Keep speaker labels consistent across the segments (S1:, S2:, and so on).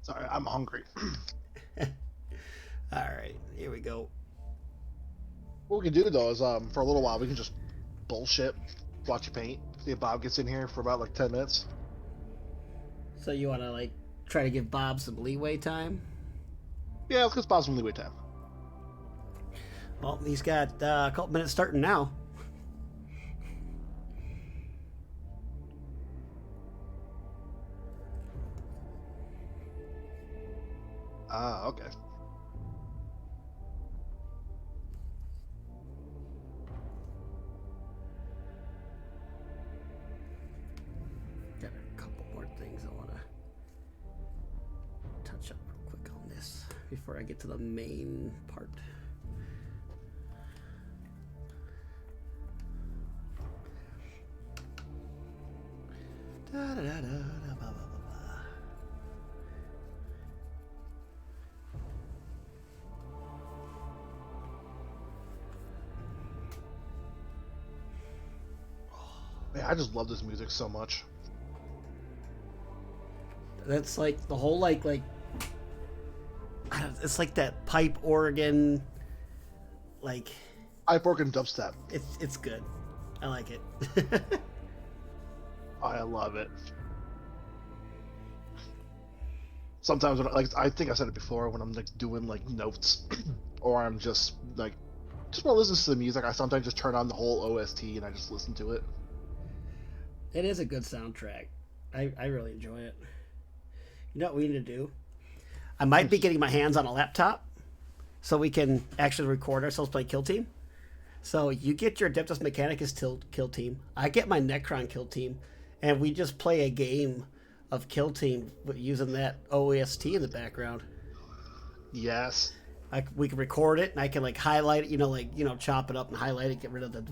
S1: Sorry, I'm hungry.
S2: All right, here we go.
S1: What we can do though is for a little while we can just bullshit, watch you paint. See if Bob gets in here for about like 10 minutes.
S2: So you want to like try to give Bob some leeway time?
S1: Yeah, let's get Bob some leeway time.
S2: Well, he's got a couple minutes starting now.
S1: Ah, okay.
S2: Got a couple more things I want to touch up real quick on this before I get to the main part. Da, da, da, da, da, ba, ba, ba, ba.
S1: Man, I just love this music so much.
S2: That's like the whole it's like that pipe organ, like
S1: I work in dubstep.
S2: it's good. I like it.
S1: I love it. Sometimes when like I think I said it before when I'm like doing like notes or I'm just like just want to listen to the music. I sometimes just turn on the whole OST and I just listen to it.
S2: It is a good soundtrack. I really enjoy it. You know what we need to do? I might be getting my hands on a laptop so we can actually record ourselves play Kill Team. So you get your Adeptus Mechanicus Kill Team. I get my Necron Kill Team. And we just play a game of Kill Team using that OST in the background.
S1: Yes.
S2: We can record it and I can like highlight it, chop it up and highlight it, get rid of the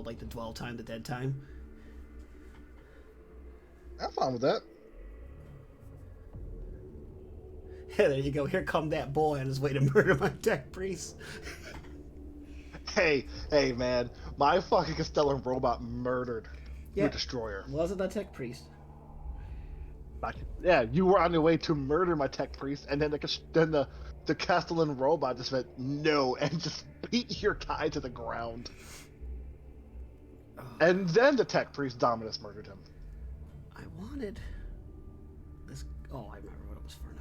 S2: like the dwell time, the dead time.
S1: I'm fine with that.
S2: Yeah, there you go. Here come that boy on his way to murder my tech priest.
S1: Hey, man, my fucking Castellan robot murdered your destroyer.
S2: Wasn't that tech priest?
S1: Yeah, you were on your way to murder my tech priest, and then the Castellan robot just went no and just beat your guy to the ground.
S2: Oh,
S1: and then the tech priest Dominus murdered him.
S2: I wanted this. Oh, I remember what it was for now.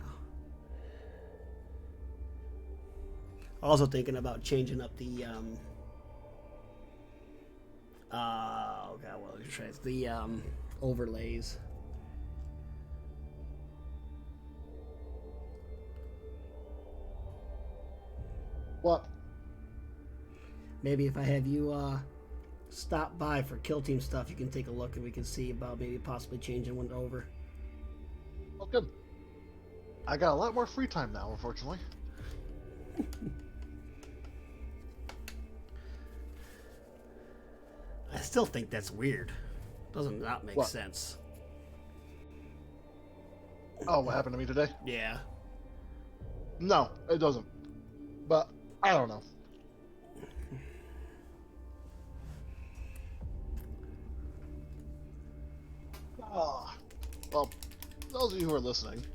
S2: Also thinking about changing up the oh god, what was your the overlays.
S1: What?
S2: Maybe if I have you stop by for Kill Team stuff, you can take a look and we can see about maybe possibly changing one over.
S1: Oh, good. I got a lot more free time now, unfortunately.
S2: I still think that's weird. Doesn't not make sense.
S1: Oh, what happened to me today?
S2: Yeah.
S1: No, it doesn't. But I don't know. Well, those of you who are listening,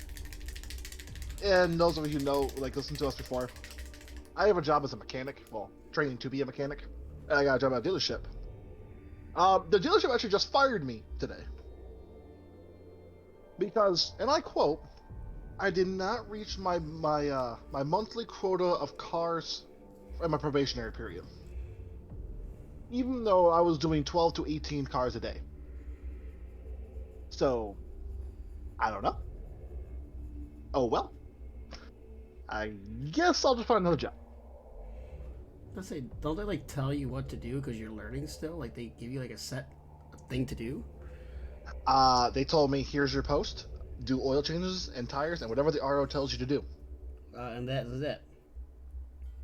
S1: and those of you who know, like, listened to us before, I have a job as a mechanic. Well, training to be a mechanic. And I got a job at a dealership. The dealership actually just fired me today. Because, and I quote, I did not reach my monthly quota of cars in my probationary period. Even though I was doing 12 to 18 cars a day. So, I don't know. Oh well. I guess I'll just find another job.
S2: Let's say, don't they like tell you what to do because you're learning still? Like they give you like a set thing to do?
S1: They told me, here's your post. Do oil changes and tires and whatever the RO tells you to do.
S2: And that is it.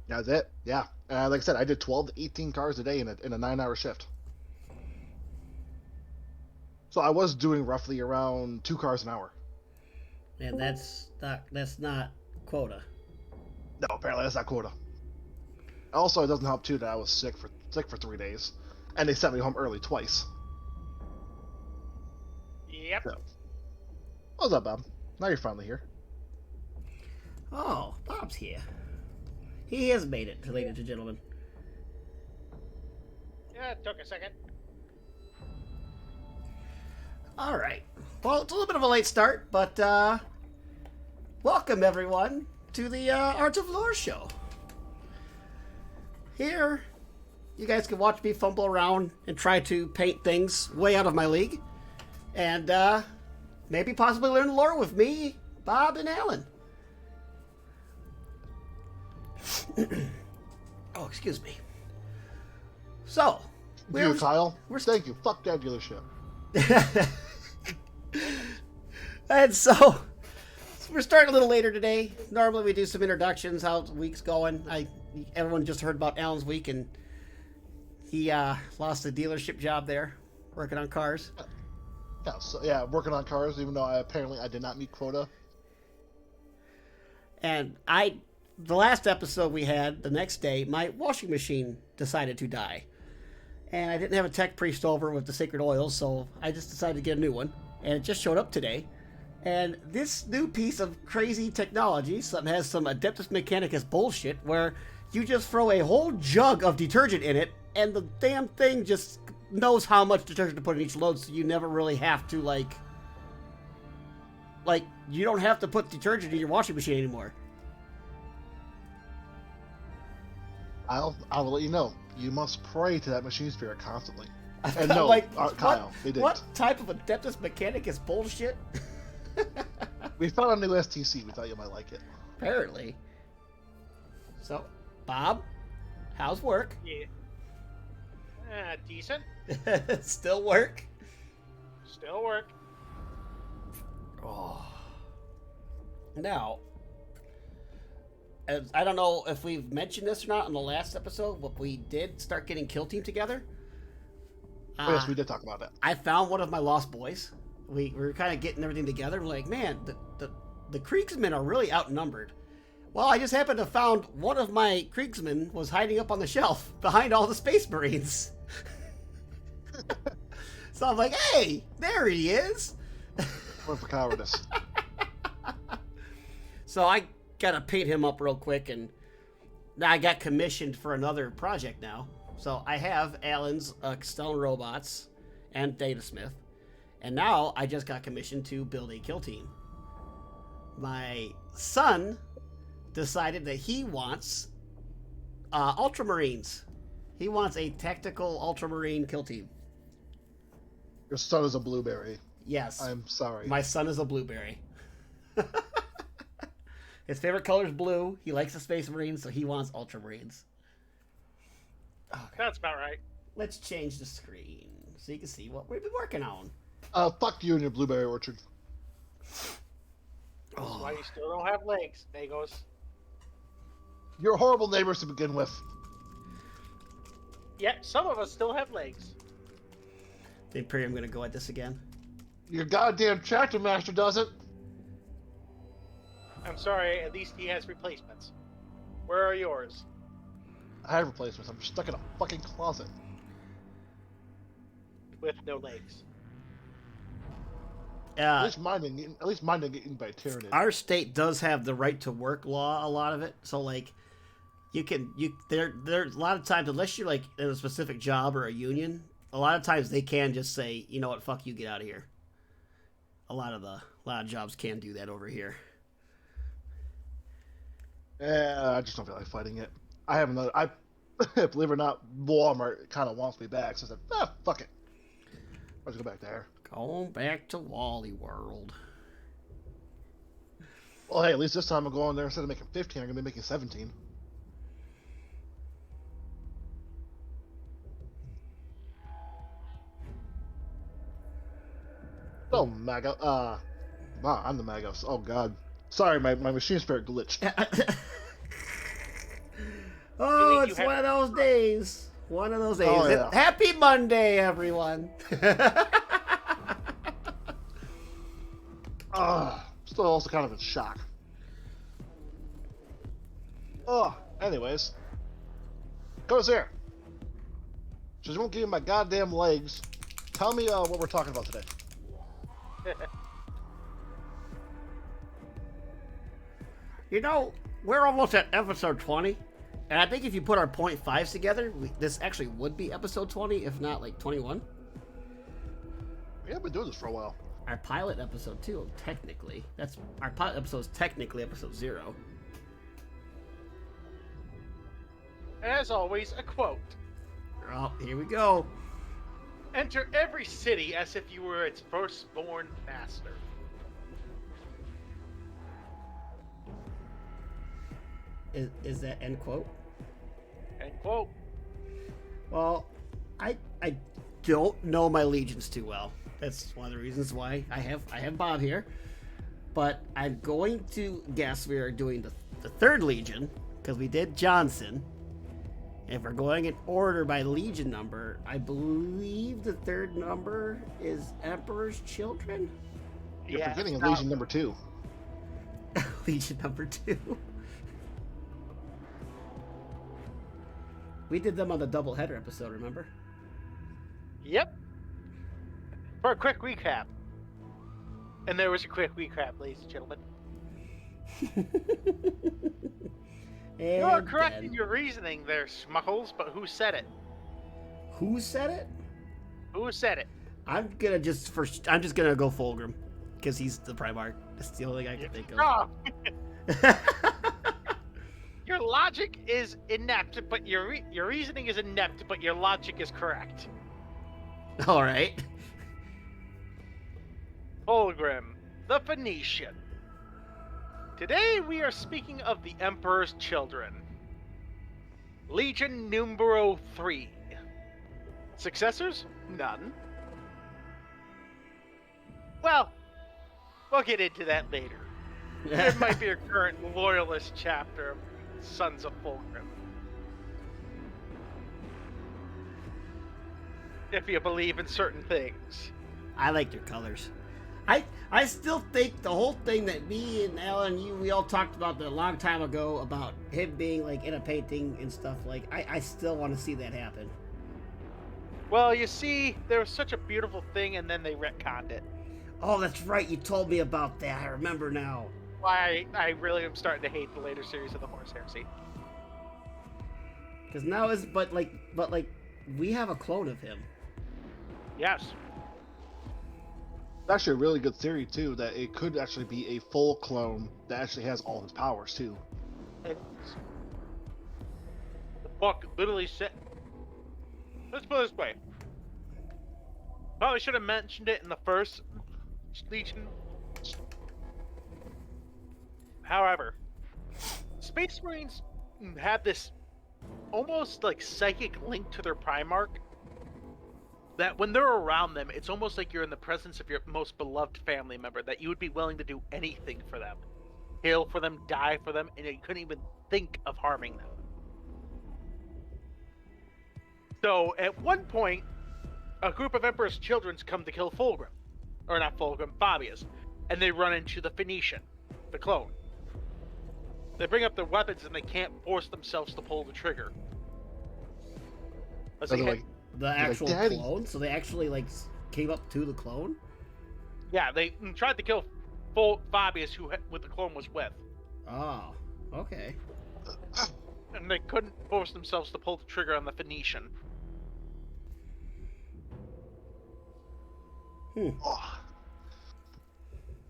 S1: That's it. Yeah. Like I said, I did 12 to 18 cars a day in a 9-hour shift. So I was doing roughly around 2 cars an hour.
S2: And that's not quota.
S1: No, apparently that's not quota. Also, it doesn't help too that I was sick for 3 days, and they sent me home early twice.
S2: Yep.
S1: So, what's up, Bob? Now you're finally here.
S2: Oh, Bob's here. He has made it, ladies and gentlemen.
S3: Yeah, it took a second.
S2: All right. Well, it's a little bit of a late start, but welcome everyone to the Art of Lore show. Here, you guys can watch me fumble around and try to paint things way out of my league, and maybe possibly learn lore with me, Bob, and Alan. Oh, excuse me. So,
S1: You, Kyle. Thank you. Fuck that dealership.
S2: And so we're starting a little later today. Normally we do some introductions, how the week's going. Everyone just heard about Alan's week, and he lost the dealership job there, working on cars.
S1: Yeah, working on cars, even though I did not meet quota.
S2: And the last episode we had, the next day, my washing machine decided to die. And I didn't have a tech priest over with the sacred oils, so I just decided to get a new one. And it just showed up today. And this new piece of crazy technology has some Adeptus Mechanicus bullshit where you just throw a whole jug of detergent in it, and the damn thing just knows how much detergent to put in each load, so you never really have to, like, you don't have to put detergent in your washing machine anymore.
S1: I will let you know. You must pray to that machine spirit constantly. And
S2: I'm
S1: no,
S2: like,
S1: Kyle, they didn't.
S2: What type of Adeptus Mechanicus bullshit?
S1: We found a new STC. We thought you might like it.
S2: Apparently. So, Bob, how's work?
S3: Yeah. Decent.
S2: Still work?
S3: Still work.
S2: Oh. Now, I don't know if we've mentioned this or not in the last episode, but we did start getting Kill Team together.
S1: Yes, we did talk about that.
S2: I found one of my lost boys. We were kind of getting everything together. We're like, man, the Kriegsmen are really outnumbered. Well, I just happened to found one of my Kriegsmen was hiding up on the shelf behind all the Space Marines. So I'm like, hey, there he is.
S1: One for cowardice.
S2: So I gotta paint him up real quick, and now I got commissioned for another project now. So I have Alan's Custodian robots and Datasmith, and now I just got commissioned to build a kill team. My son decided that he wants Ultramarines. He wants a tactical Ultramarine kill team.
S1: Your son is a blueberry.
S2: Yes.
S1: I'm sorry.
S2: My son is a blueberry. His favorite color is blue. He likes the Space Marines, so he wants Ultramarines. Okay.
S3: That's about right.
S2: Let's change the screen so you can see what we've been working on.
S1: Fuck you and your blueberry orchard.
S3: That's why you still don't have legs, Nagos.
S1: You're horrible neighbors to begin with.
S3: Yeah, some of us still have legs.
S2: Think pretty I'm going to go at this again.
S1: Your goddamn tractor master doesn't.
S3: I'm sorry, at least he has replacements. Where are yours?
S1: I have replacements. I'm stuck in a fucking closet.
S3: With no legs.
S1: At least mine didn't get eaten by a tyrannid.
S2: Our state does have the right to work law, a lot of it. So, like, there's a lot of times, unless you're, like, in a specific job or a union, a lot of times they can just say, you know what, fuck you, get out of here. A lot of jobs can do that over here.
S1: I just don't feel like fighting it. I have another. Believe it or not, Walmart kind of wants me back, so I said, fuck it. Let's go back there.
S2: Going back to Wally World.
S1: Well, hey, at least this time I'm going there instead of making 15, I'm gonna be making 17. Oh, Mago. Wow, I'm the Magos. Oh, God. Sorry, my machine spirit glitched.
S2: Oh, it's one of those days. One of those days.
S1: Oh, yeah.
S2: Happy Monday, everyone.
S1: Still also kind of in shock. Anyways. Goes here. Just won't give me my goddamn legs. Tell me what we're talking about today.
S2: You know, we're almost at episode 20. And I think if you put our 0.5s together, this actually would be episode 20, if not like 21.
S1: We have been doing this for a while.
S2: Our pilot episode, too, technically. Our pilot episode is technically episode 0.
S3: As always, a quote.
S2: Oh, here we go.
S3: Enter every city as if you were its firstborn master.
S2: Is that end quote?
S3: End quote.
S2: Well, I don't know my legions too well. That's one of the reasons why I have Bob here. But I'm going to guess we are doing the third legion, because we did Johnson. If we're going in order by legion number, I believe the third number is Emperor's Children?
S1: You're forgetting Legion number 2.
S2: Legion number 2. We did them on the double header episode, remember?
S3: Yep. For a quick recap. And there was a quick recap, ladies and gentlemen. You are correct in your reasoning there, Smuckles, but who said it?
S2: Who said it?
S3: Who said it?
S2: I'm just gonna go Fulgrim, because he's the Primarch. That's the only thing I can think of.
S3: Oh. Your logic is inept, but your reasoning is inept, but your logic is correct.
S2: All right.
S3: Fulgrim, the Phoenician. Today we are speaking of the Emperor's Children. Legion numero 3. Successors? None. Well, we'll get into that later. There might be a current loyalist chapter of Sons of Fulgrim. If you believe in certain things.
S2: I like their colors. I still think the whole thing that me and Alan, we all talked about a long time ago about him being like in a painting and stuff, like I still want to see that happen.
S3: Well, you see, there was such a beautiful thing and then they retconned it.
S2: Oh, that's right, you told me about that. I remember now.
S3: Why I really am starting to hate the later series of the Horse Heresy.
S2: Because now but we have a clone of him.
S3: Yes.
S1: It's actually a really good theory, too, that it could actually be a full clone that actually has all his powers, too.
S3: The book literally said... Let's put it this way. Probably should have mentioned it in the first Legion. However, Space Marines have this almost like psychic link to their Primarch that when they're around them, it's almost like you're in the presence of your most beloved family member, that you would be willing to do anything for them. Kill for them, die for them, and you couldn't even think of harming them. So, at one point, a group of Emperor's Children come to kill Fulgrim. Or not Fulgrim, Fabius. And they run into the Phoenician, the clone. They bring up their weapons and they can't force themselves to pull the trigger.
S2: The actual clone? So they actually came up to the clone?
S3: Yeah, they tried to kill Fabius, who the clone was with.
S2: Oh, okay.
S3: And they couldn't force themselves to pull the trigger on the Phoenician.
S1: Oh.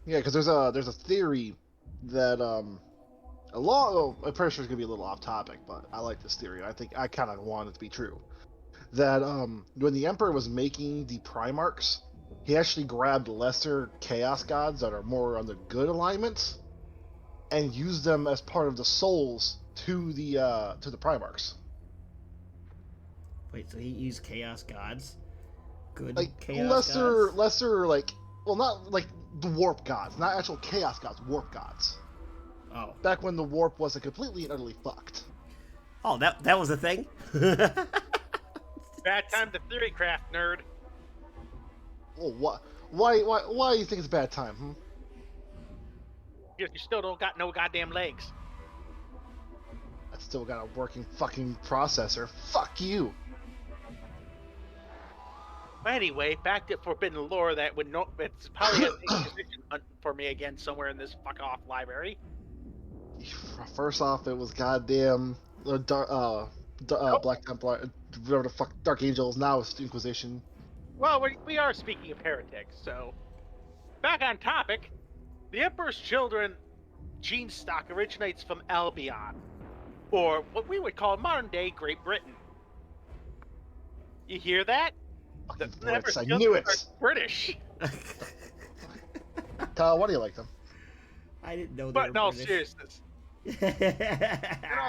S1: Yeah, because there's a theory that I'm pretty sure it's gonna be a little off topic, but I like this theory. I kind of want it to be true. That when the Emperor was making the Primarchs, he actually grabbed lesser Chaos Gods that are more on the good alignments, and used them as part of the souls to the Primarchs.
S2: Wait, so he used Chaos Gods? Good
S1: Chaos Gods? Lesser, not like the Warp Gods, not actual Chaos Gods, Warp Gods.
S2: Oh.
S1: Back when the Warp wasn't completely and utterly fucked.
S2: Oh, that was a thing?
S3: Bad time to theory craft, nerd.
S1: Oh, what? Why do you think it's a bad time,
S3: You still don't got no goddamn legs.
S1: I still got a working fucking processor. Fuck you.
S3: Anyway, back to Forbidden Lore that it's probably a position for me again somewhere in this fuck off library.
S1: First off, it was goddamn
S3: Nope.
S1: Black Templar, whatever the fuck, Dark Angels. Now it's Inquisition.
S3: Well, we are speaking of heretics, so back on topic. The Emperor's Children gene stock originates from Albion, or what we would call modern-day Great Britain. You hear that? The
S1: Fucking
S3: Emperor's
S1: Brits, I
S3: Children
S1: knew
S3: are
S1: it.
S3: British.
S1: Kyle, why do you like them?
S2: I didn't know that.
S3: But in all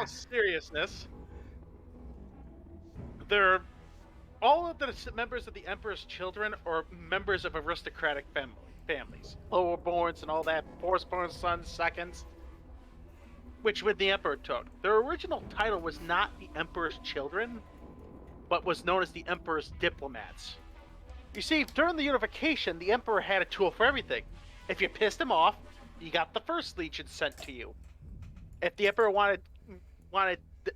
S3: seriousness, they're all of the members of the Emperor's Children are members of aristocratic families, lowerborns and all that, firstborn sons, seconds, which when the Emperor took. Their original title was not the Emperor's Children, but was known as the Emperor's Diplomats. You see, during the unification, the Emperor had a tool for everything. If you pissed him off, you got the First Legion sent to you. If the Emperor wanted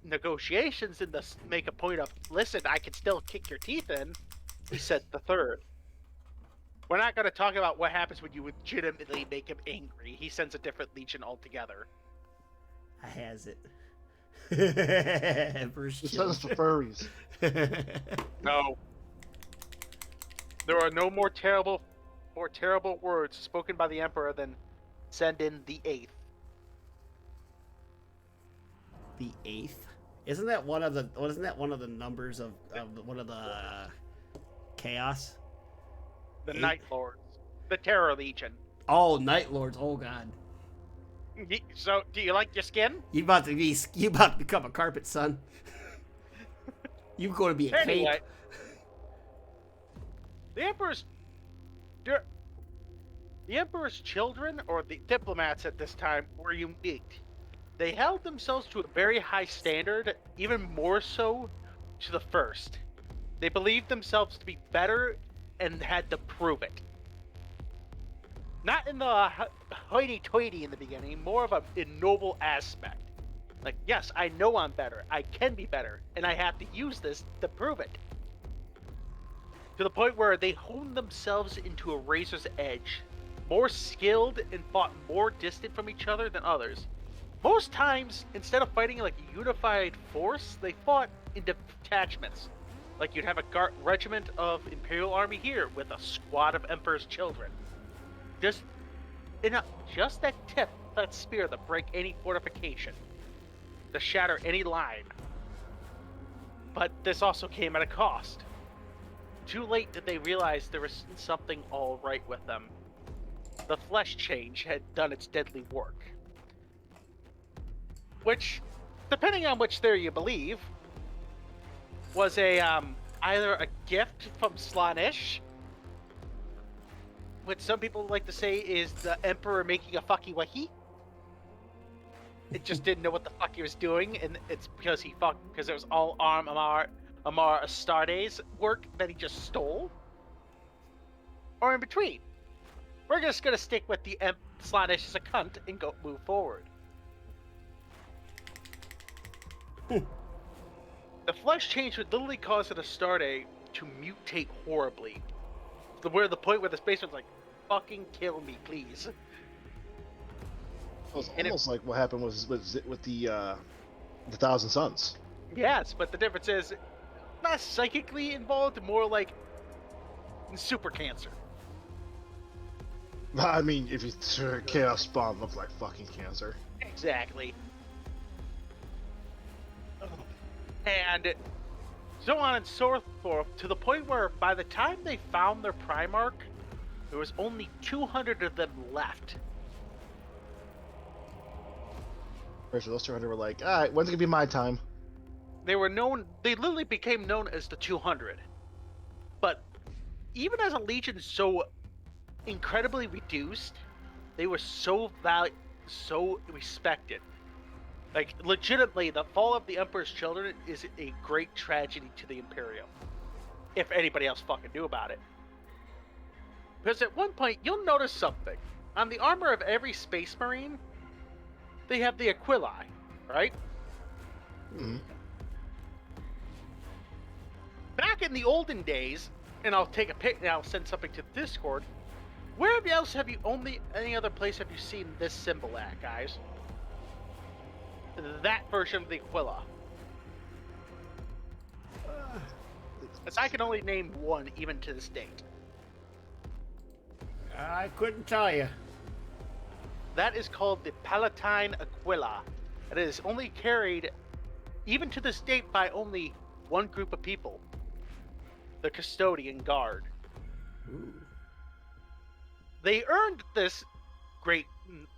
S3: negotiations and thus make a point of, listen, I can still kick your teeth in, he sent the Third. We're not going to talk about what happens when you legitimately make him angry. He sends a different legion altogether.
S2: I has it.
S1: It says the furries.
S3: No. There are no more terrible words spoken by the Emperor than send in the 8th.
S2: The 8th? Isn't that one of the numbers of one of the chaos?
S3: The
S2: 8th?
S3: Night Lords. The Terror Legion.
S2: Oh, Night Lords. Oh God.
S3: So, do you like your skin?
S2: You about to become a carpet, son. You going to be a
S3: Anyway,
S2: cape.
S3: the Emperor's children, or the diplomats at this time, were unique. They held themselves to a very high standard, even more so to the first. They believed themselves to be better and had to prove it. Not in the hoity-toity in the beginning, more of a noble aspect. Like, yes, I know I'm better, I can be better, and I have to use this to prove it. To the point where they honed themselves into a razor's edge, more skilled and fought more distant from each other than others. Most times, instead of fighting like a unified force, they fought in detachments. Like you'd have a regiment of Imperial Army here with a squad of Emperor's Children. Just that tip, that spear to break any fortification, to shatter any line. But this also came at a cost. Too late did they realize there was something all right with them. The flesh change had done its deadly work. Which, depending on which theory you believe, was either a gift from Slaanesh, which some people like to say is the Emperor making a fucky wacky. It just didn't know what the fuck he was doing, and it's because it was all Amar Astarte's work that he just stole. Or in between. We're just gonna stick with the Slaanesh as a cunt and move forward. The flesh change would literally cause an Astarte to mutate horribly. The point where the spaceman's like, fucking kill me, please.
S1: It was almost like what happened with the Thousand Suns.
S3: Yes, but the difference is not psychically involved, more like super cancer.
S1: I mean, if you Chaos Spawn looked like fucking cancer.
S3: Exactly. And so on and so forth, to the point where by the time they found their Primarch, there was only 200 of them left.
S1: So those 200 were like, alright, when's it gonna be my time?
S3: They literally became known as the 200. But even as a legion so incredibly reduced, they were so respected. Like, legitimately, the fall of the Emperor's Children is a great tragedy to the Imperium. If anybody else fucking knew about it. Because at one point, you'll notice something. On the armor of every Space Marine, they have the Aquila, right?
S1: Mm-hmm.
S3: Back in the olden days, and I'll take a pic now, send something to Discord, where else any other place have you seen this symbol at, guys? that version of the Aquila. As I can only name one even to this date.
S2: I couldn't tell you.
S3: That is called the Palatine Aquila. It is only carried, even to this date, by only one group of people. The Custodian Guard.
S2: Ooh.
S3: They earned this great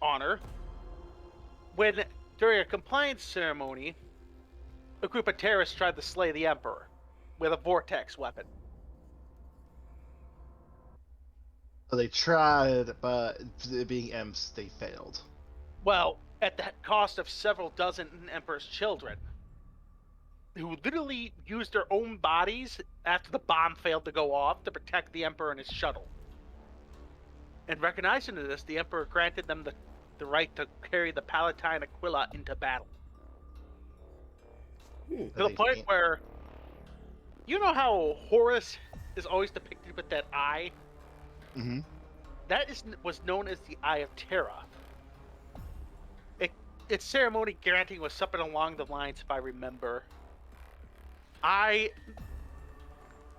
S3: honor when, during a compliance ceremony, a group of terrorists tried to slay the Emperor with a vortex weapon.
S1: So they tried, but being imps, they failed.
S3: Well, at the cost of several dozen Emperor's children, who literally used their own bodies after the bomb failed to go off to protect the Emperor and his shuttle. And recognizing this, the Emperor granted them the right to carry the Palatine Aquila into battle. To the point where, you know how Horus is always depicted with that eye?
S1: Mm-hmm.
S3: That was known as the Eye of Terra. Its ceremony granting was something along the lines, if I remember, I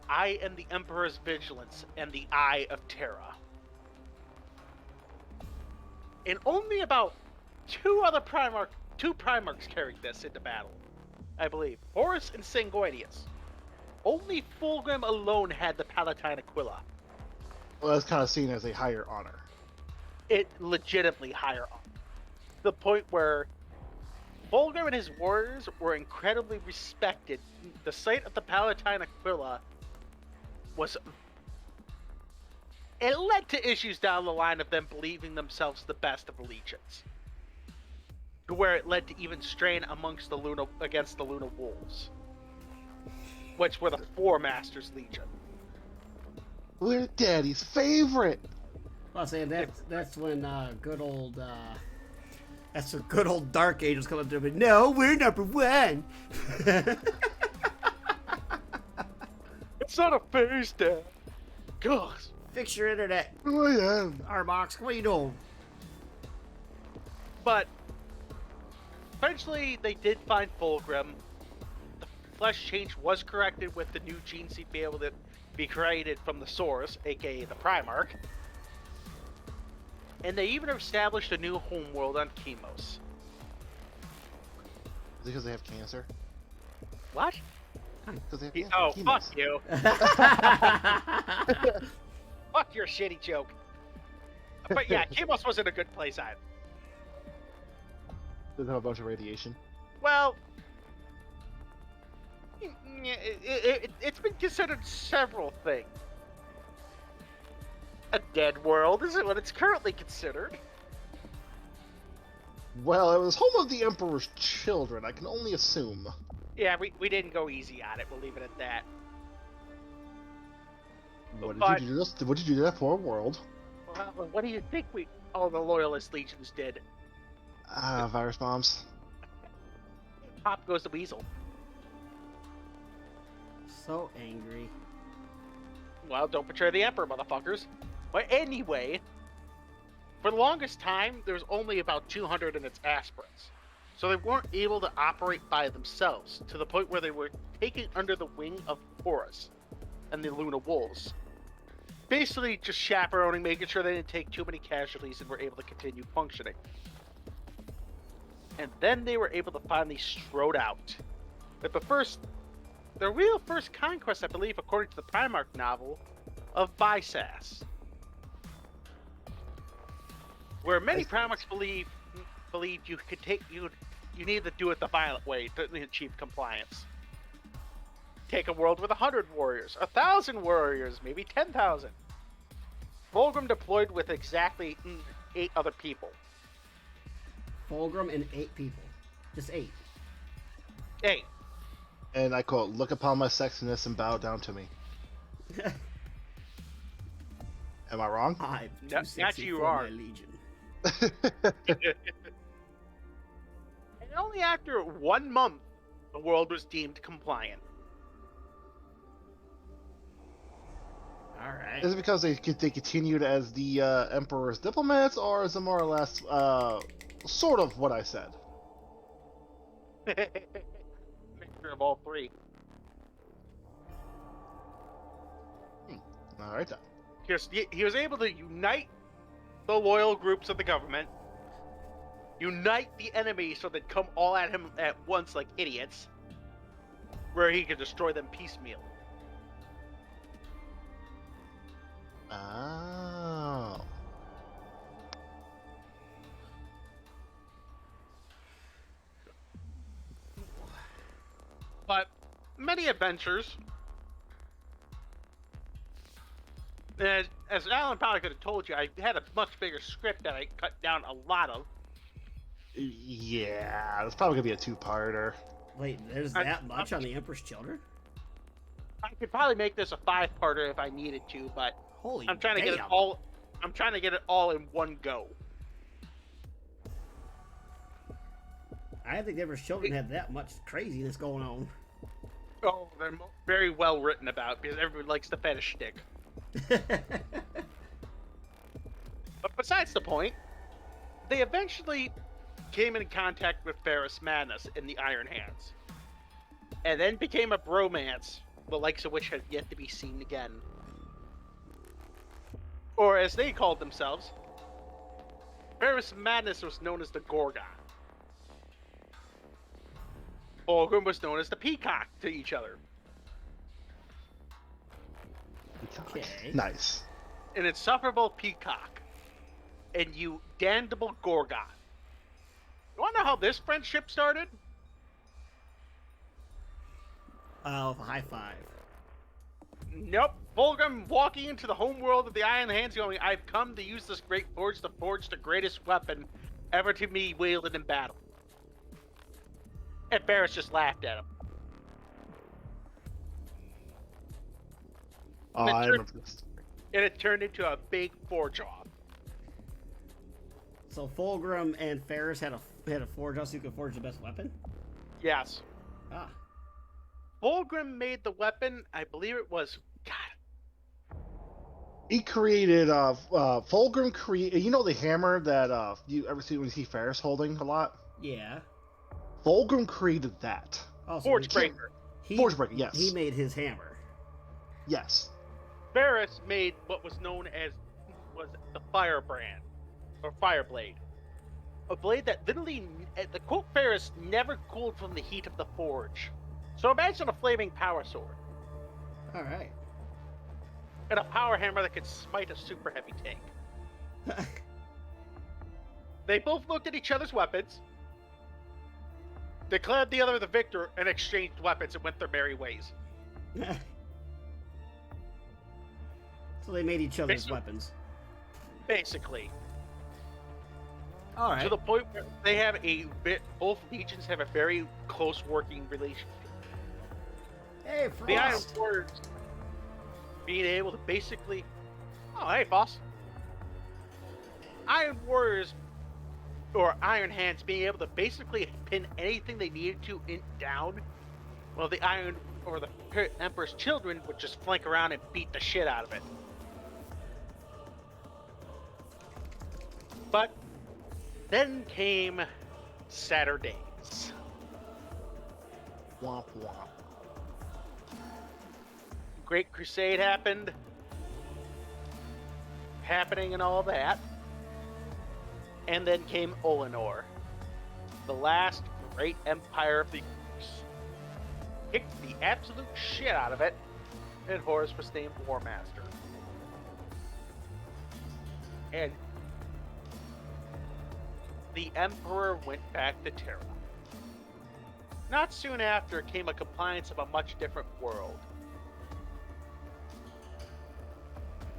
S3: am the Emperor's vigilance and the Eye of Terra. And only about two Primarchs carried this into battle, I believe. Horus and Sanguinius. Only Fulgrim alone had the Palatine Aquila.
S1: Well, that's kind of seen as a higher honor.
S3: It legitimately higher honor. The point where Fulgrim and his warriors were incredibly respected. The sight of the Palatine Aquila was... It led to issues down the line of them believing themselves the best of the legions. To where it led to even strain against the Luna Wolves. Which were the Four Masters Legion.
S1: We're Daddy's favorite!
S2: I'll say that's when good old Dark Angels come up to me. No, we're number one.
S3: It's not a phase, Dad. Gosh.
S2: Fix your internet.
S1: Who I am?
S2: Armox, what are you doing?
S3: But eventually they did find Fulgrim. The flesh change was corrected with the new genes he'd be able to be created from the source, aka the Primarch. And they even established a new homeworld on Chemos.
S1: Is it because they have cancer?
S3: What?
S1: Because they have cancer.
S3: Oh,
S1: Chemos.
S3: fuck you. Fuck your shitty joke. But yeah, Chemos wasn't a good place either.
S1: Does it have a bunch of radiation?
S3: Well, it's been considered several things. A dead world isn't what it's currently considered.
S1: Well, it was home of the Emperor's children, I can only assume.
S3: Yeah, we didn't go easy on it, we'll leave it at that.
S1: What did you do this? What did you do that for a world?
S3: Well, what do you think all the Loyalist Legions did?
S1: Virus bombs.
S3: Pop goes the weasel.
S2: So angry.
S3: Well, don't betray the Emperor, motherfuckers. But anyway, for the longest time, there was only about 200 in its aspirants. So they weren't able to operate by themselves, to the point where they were taken under the wing of Horus and the Luna Wolves. Basically just chaperoning, making sure they didn't take too many casualties and were able to continue functioning. And then they were able to finally strode out. But their real first conquest, I believe, according to the Primarch novel, of Visas. Where many Primarchs believed you need to do it the violent way to achieve compliance. Take a world with 100 warriors, 1,000 warriors, maybe 10,000. Fulgrim deployed with exactly 8 other people.
S2: Fulgrim and 8 people. Just 8.
S3: 8.
S1: And I quote, "Look upon my sexiness and bow down to me." Am I wrong?
S2: I'm too
S3: Not
S2: sexy
S3: you
S2: for
S3: are.
S2: my legion.
S3: And only after 1 month, the world was deemed compliant.
S2: Alright.
S1: Is it because they continued as the Emperor's diplomats, or is it more or less sort of what I said?
S3: Mixture of all three.
S1: All right then.
S3: He was able to unite the loyal groups of the government, unite the enemy so they'd come all at him at once like idiots, where he could destroy them piecemeal.
S1: Oh.
S3: But many adventures, as Alan probably could have told you, I had a much bigger script that I cut down a lot of.
S1: Yeah, it's probably gonna be a two-parter.
S2: Wait, there's that much on the Emperor's Children?
S3: I could probably make this a 5-parter if I needed to, but
S2: Holy
S3: I'm trying to get it
S2: damn.
S3: all. I'm trying to get it all in one go.
S2: I didn't think the Emperor's Children had that much craziness going on.
S3: Oh, they're very well written about because everyone likes the fetish stick. But besides the point, they eventually came in contact with Ferrus Madness in the Iron Hands, and then became a bromance, the likes of which had yet to be seen again. Or as they called themselves, Ferrus Madness was known as the Gorgon. Fulgrim was known as the Peacock to each other.
S2: Okay.
S1: Nice.
S3: An insufferable peacock, and you damnable Gorgon. You wanna know how this friendship started?
S2: Oh, high five.
S3: Nope. Fulgrim walking into the home world of the Iron Hands going, I've come to use this great forge to forge the greatest weapon ever to be wielded in battle. And Ferrus just laughed at him.
S1: Oh, I remember this.
S3: And it turned into a big forge off.
S2: So Fulgrim and Ferrus had a forge house so you could forge the best weapon?
S3: Yes.
S2: Ah.
S3: Fulgrim made the weapon, I believe it was, God.
S1: He created Fulgrim created. You know the hammer that you ever see when you see Ferris holding a lot?
S2: Yeah.
S1: Fulgrim created that.
S2: Oh, so
S3: Forge breaker.
S1: Forge breaker, yes.
S2: He made his hammer.
S1: Yes.
S3: Ferrus made what was known as the firebrand or fireblade. A blade that literally, the quote Ferrus, never cooled from the heat of the forge. So imagine a flaming power sword.
S2: All right.
S3: And a power hammer that could smite a super heavy tank. They both looked at each other's weapons, declared the other the victor, and exchanged weapons and went their merry ways.
S2: So they made each other's weapons.
S3: Basically.
S2: All right.
S3: To the point where they have both legions have a very close working relationship.
S2: Hey,
S3: The Iron
S2: Frost.
S3: Warriors being able to basically... Oh, hey, boss. Iron Warriors, or Iron Hands, being able to basically pin anything they needed to down, while the Iron, or the Emperor's children would just flank around and beat the shit out of it. But then came Saturdays.
S1: Womp womp.
S3: Great Crusade happened, and all that. And then came Olenor, the last great empire of the Greeks. Kicked the absolute shit out of it, and Horus was named War Master. And the Emperor went back to Terra. Not soon after came a compliance of a much different world.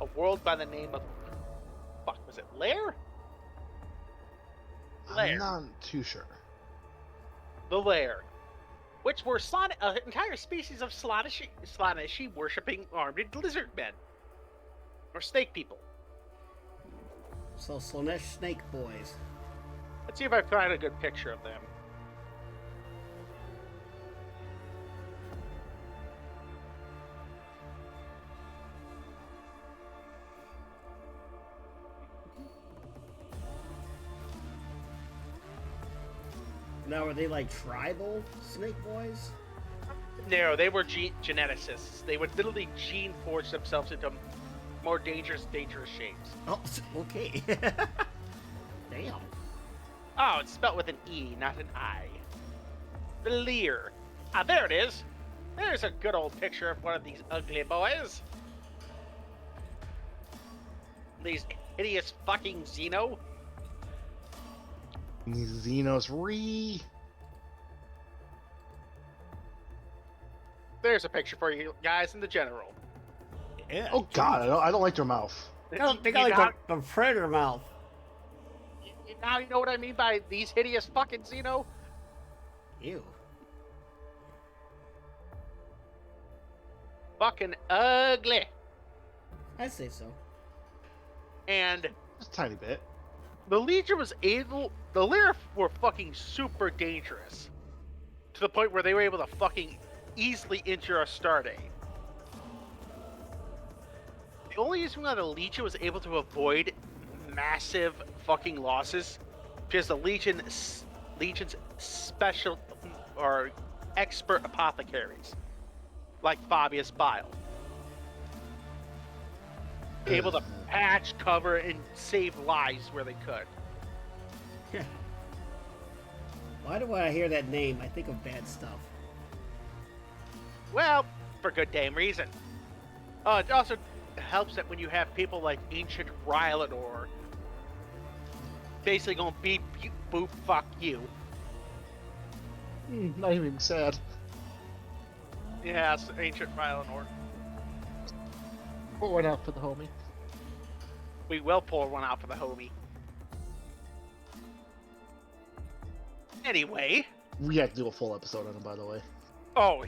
S3: A world by the name of... Fuck, was it Lair?
S1: I'm not too sure.
S3: The Lair. Which were an entire species of Slaaneshi worshipping armed lizard men. Or snake people.
S2: So Slanesh Snake Boys.
S3: Let's see if I find a good picture of them.
S2: Now, are they like tribal snake boys?
S3: No, they were geneticists. They would literally gene forge themselves into more dangerous shapes.
S2: Oh, okay. Damn.
S3: Oh, it's spelled with an E, not an I. The Lear. Ah, there it is. There's a good old picture of one of these ugly boys. These hideous fucking Xeno.
S1: These Xenos
S3: There's a picture for you guys in the general.
S2: Yeah.
S1: Oh god, I don't like their mouth.
S2: They got like the predator mouth.
S3: Now you know what I mean by these hideous fucking Xeno?
S2: Ew.
S3: Fucking ugly.
S2: I'd say so.
S3: And
S1: Just a tiny bit.
S3: the Legion was able... The Lear were fucking super dangerous. To the point where they were able to fucking easily injure a Stardate. The only reason why the Legion was able to avoid massive fucking losses because the Legion's special or expert apothecaries, like Fabius Bile, able to patch, cover, and save lives where they could.
S2: Why do I hear that name? I think of bad stuff.
S3: Well, for good damn reason. It also helps that when you have people like Ancient Rylanor basically gonna beep, boop, fuck you.
S1: Not even sad.
S3: Yeah, it's Ancient Rylanor.
S1: Pour one out for the homie.
S3: We will pour one out for the homie. Anyway.
S1: We have to do a full episode on him, by the way.
S3: Oh,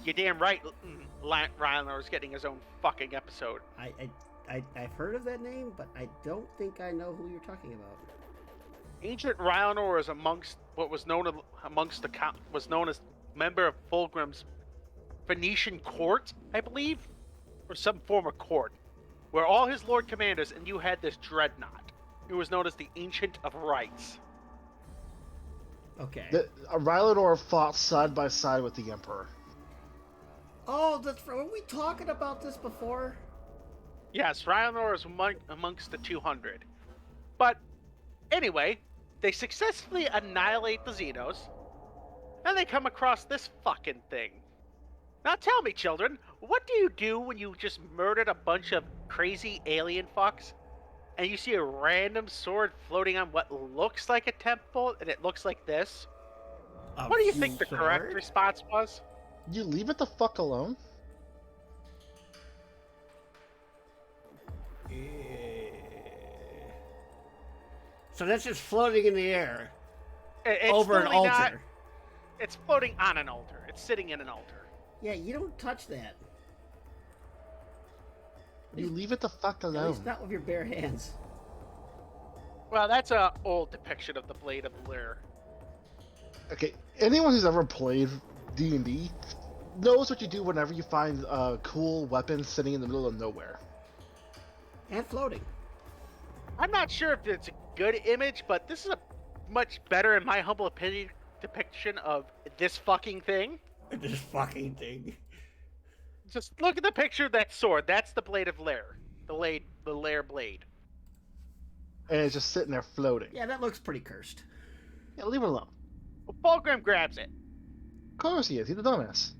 S3: you're damn right. Rylanor's getting his own fucking episode.
S2: I've heard of that name, but I don't think I know who you're talking about.
S3: Ancient Rylanor is amongst what was known as member of Fulgrim's Phoenician court, I believe, or some form of court, where all his lord commanders, and you had this dreadnought, who was known as the Ancient of Rights.
S2: Okay.
S1: Rylanor fought side by side with the Emperor.
S2: Oh, were we talking about this before?
S3: Yes, Rylanor is amongst the 200. But, anyway, they successfully annihilate the Xenos, and they come across this fucking thing. Now tell me, children, what do you do when you just murdered a bunch of crazy alien fucks, and you see a random sword floating on what looks like a temple, and it looks like this? What do you think the correct response was?
S1: You leave it the fuck alone?
S2: So that's just floating in the air
S3: It's
S2: over an
S3: literally
S2: altar.
S3: It's floating on an altar. It's sitting in an altar.
S2: Yeah, you don't touch that.
S1: You leave it the fuck
S2: At
S1: alone.
S2: least not with your bare hands.
S3: Well, that's an old depiction of the Blade of the Lyre.
S1: Okay, anyone who's ever played D&D knows what you do whenever you find a cool weapon sitting in the middle of nowhere.
S2: And floating.
S3: I'm not sure if it's a good image, but this is a much better, in my humble opinion, depiction of this fucking thing.
S2: This fucking thing.
S3: Just look at the picture of that sword. That's the Blade of Lyre. The Lyre blade.
S1: And it's just sitting there floating.
S2: Yeah, that looks pretty cursed.
S1: Yeah, leave it alone.
S3: Well, Fulgrim grabs it.
S1: Of course he is. He's a dumbass.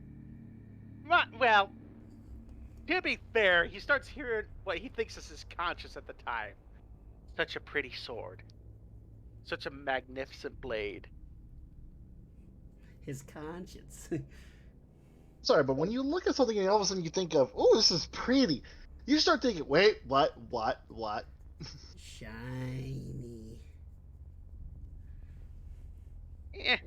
S3: Well, to be fair, he starts hearing what he thinks is his conscience at the time. Such a pretty sword. Such a magnificent blade.
S2: His conscience.
S1: Sorry, but when you look at something and all of a sudden you think of, oh, this is pretty, you start thinking, wait, what?
S2: Shiny.
S3: Eh.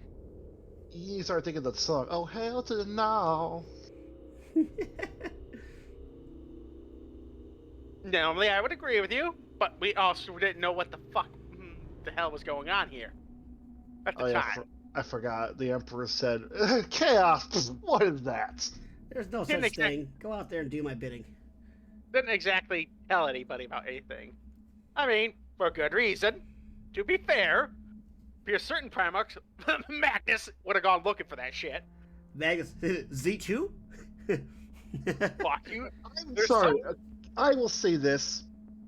S1: You start thinking of the song, oh, hell to the no.
S3: Normally, I would agree with you, but we also didn't know what the fuck the hell was going on here at the time.
S1: I forgot. The Emperor said, chaos, what is that?
S2: There's no such thing. Go out there and do my bidding.
S3: Didn't exactly tell anybody about anything. I mean, for good reason. To be fair, Because certain Primarchs, Magnus would have gone looking for that shit.
S2: Magnus, Z2?
S3: Fuck you.
S1: I'm
S3: There's
S1: sorry.
S3: so-
S1: I will say this.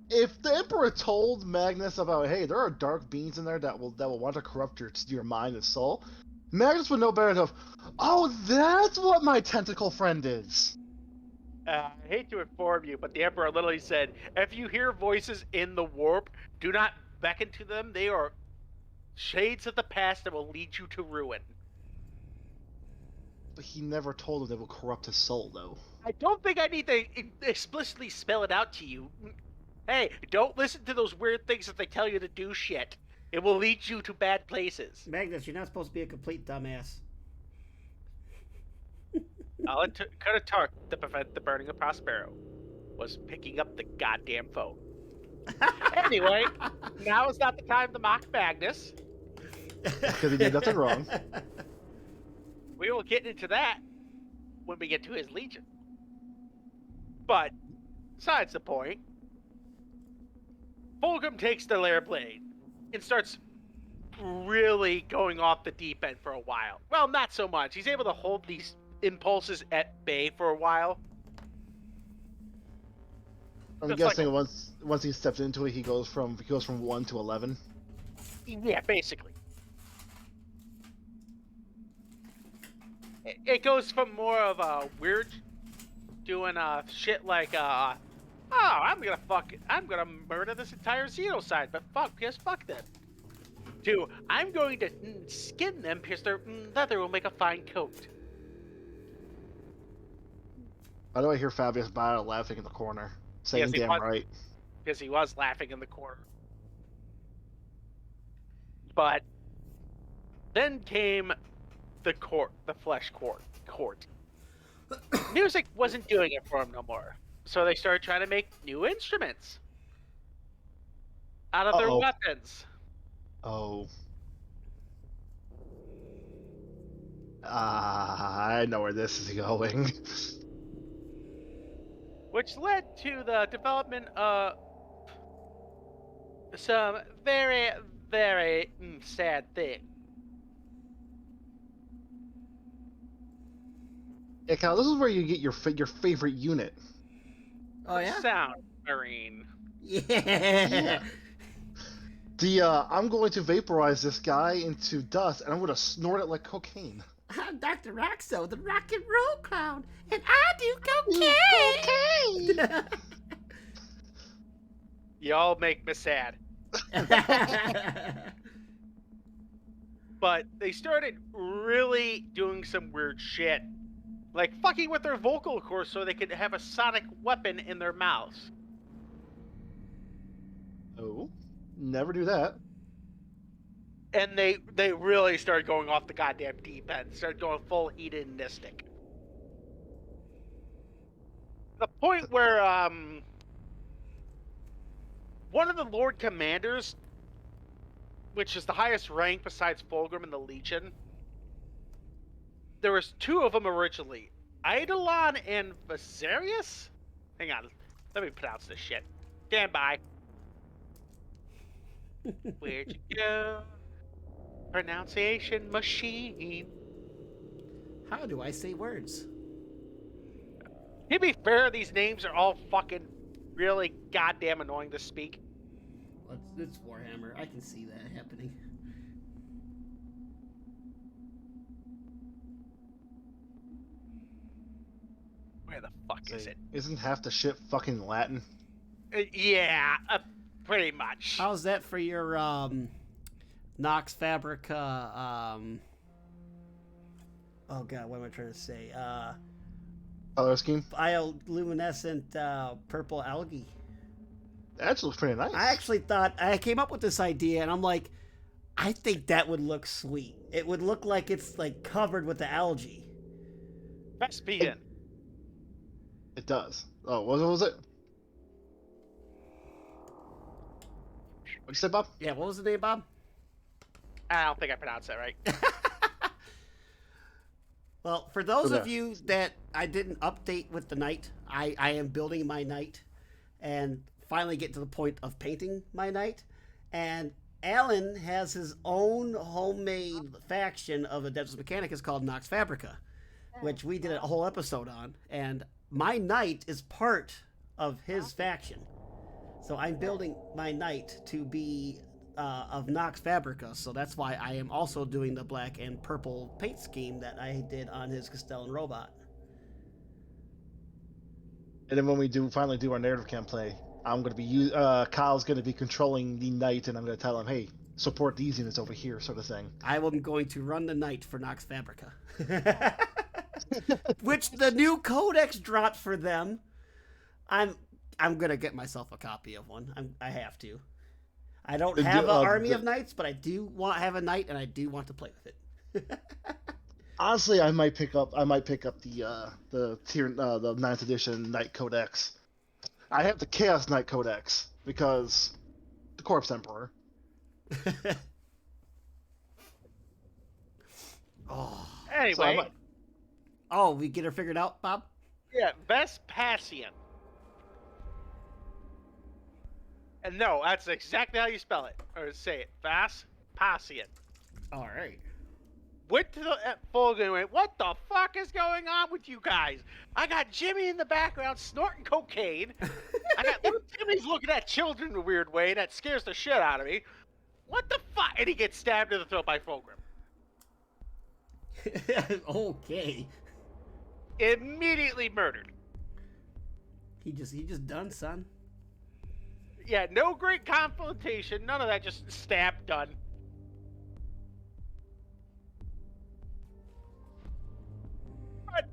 S1: If the Emperor told Magnus about, hey, there are dark beings in there that will want to corrupt your mind and soul, Magnus would know better enough. Oh, that's what my tentacle friend is.
S3: I hate to inform you, but the Emperor literally said, if you hear voices in the warp, do not beckon to them. They are shades of the past that will lead you to ruin.
S1: But he never told him they will corrupt his soul, though.
S3: I don't think I need to explicitly spell it out to you. Hey, don't listen to those weird things that they tell you to do shit. It will lead you to bad places.
S2: Magnus, you're not supposed to be a complete dumbass.
S3: All it could have took to prevent the burning of Prospero was picking up the goddamn phone. Anyway, now is not the time to mock Magnus.
S1: Because he did nothing wrong.
S3: We will get into that when we get to his Legion. But, besides the point, Fulgrim takes the Lair Blade and starts really going off the deep end for a while. Well, not so much. He's able to hold these impulses at bay for a while.
S1: I'm
S3: Just
S1: guessing once he steps into it, he goes from 1 to 11.
S3: Yeah, basically. It goes from more of a weird doing shit like I'm gonna murder this entire Xenocide, but fuck them. To I'm going to skin them because their leather will make a fine coat.
S1: Why do I hear Fabius Battle laughing in the corner? Saying
S3: Yes, he
S1: damn
S3: was.
S1: right.
S3: Because he was laughing in the corner. But then came the flesh court. Music wasn't doing it for him no more. So they started trying to make new instruments out of their weapons.
S1: Oh. I know where this is going.
S3: Which led to the development of some very, very sad things.
S1: Yeah, Kyle, this is where you get your favorite unit.
S2: Oh, yeah?
S3: Sound Marine.
S2: Yeah.
S1: I'm going to vaporize this guy into dust, and I'm going to snort it like cocaine.
S2: I'm Dr. Roxo, the rock and roll clown, and I do cocaine!
S3: Y'all make me sad. But they started really doing some weird shit. Like fucking with their vocal cords so they could have a sonic weapon in their mouths.
S1: Oh, never do that.
S3: And they really started going off the goddamn deep end. Started going full hedonistic. The point where one of the Lord Commanders, which is the highest rank besides Fulgrim in the Legion, there was two of them originally, Eidolon and Viserius? Hang on, let me pronounce this shit. Stand by. Where'd you go? Pronunciation machine.
S2: How do I say words?
S3: To be fair, these names are all fucking really goddamn annoying to speak.
S2: Well, it's Warhammer. I can see that happening.
S3: Where the fuck is it?
S1: Isn't half the shit fucking Latin?
S3: Yeah, pretty much.
S2: How's that for your Nox Fabrica? Oh god, what am I trying to say?
S1: Color scheme?
S2: Bioluminescent purple algae.
S1: That actually looks pretty nice.
S2: I actually thought I came up with this idea, and I'm like, I think that would look sweet. It would look like it's like covered with the algae.
S3: Vespian.
S1: It does. Oh, what was it? What'd you say, Bob?
S2: Yeah, what was the name, Bob?
S3: I don't think I pronounced that right.
S2: Well, for those of you that I didn't update with the knight, I am building my knight and finally get to the point of painting my knight. And Alan has his own homemade faction of a Deadless Mechanicus called Nox Fabrica, which we did a whole episode on, and my knight is part of his faction. So I'm building my knight to be of Nox Fabrica, so that's why I am also doing the black and purple paint scheme that I did on his Castellan robot.
S1: And then when we finally do our narrative campaign, I'm going to be Kyle's going to be controlling the knight, and I'm going to tell him, hey, support these units over here, sort of thing.
S2: I am going to run the knight for Nox Fabrica. Which the new Codex dropped for them. I'm gonna get myself a copy of one. I have to. I don't have an army of knights, but I do have a knight, and I do want to play with it.
S1: Honestly, I might pick up the 9th edition Knight Codex. I have the Chaos Knight Codex because the Corpse Emperor.
S2: Oh.
S3: Anyway.
S2: Oh, we get her figured out, Bob?
S3: Yeah, Vespasian. And no, that's exactly how you spell it. Or say it. Vespasian.
S2: All right.
S3: Went to the Fulgen and went, what the fuck is going on with you guys? I got Jimmy in the background snorting cocaine. I got little Jimmy's looking at children in a weird way. That scares the shit out of me. What the fuck? And he gets stabbed in the throat by Fulgrim.
S2: Okay.
S3: Immediately murdered.
S2: He just done, son.
S3: Yeah, no great confrontation. None of that. Just stab, done. But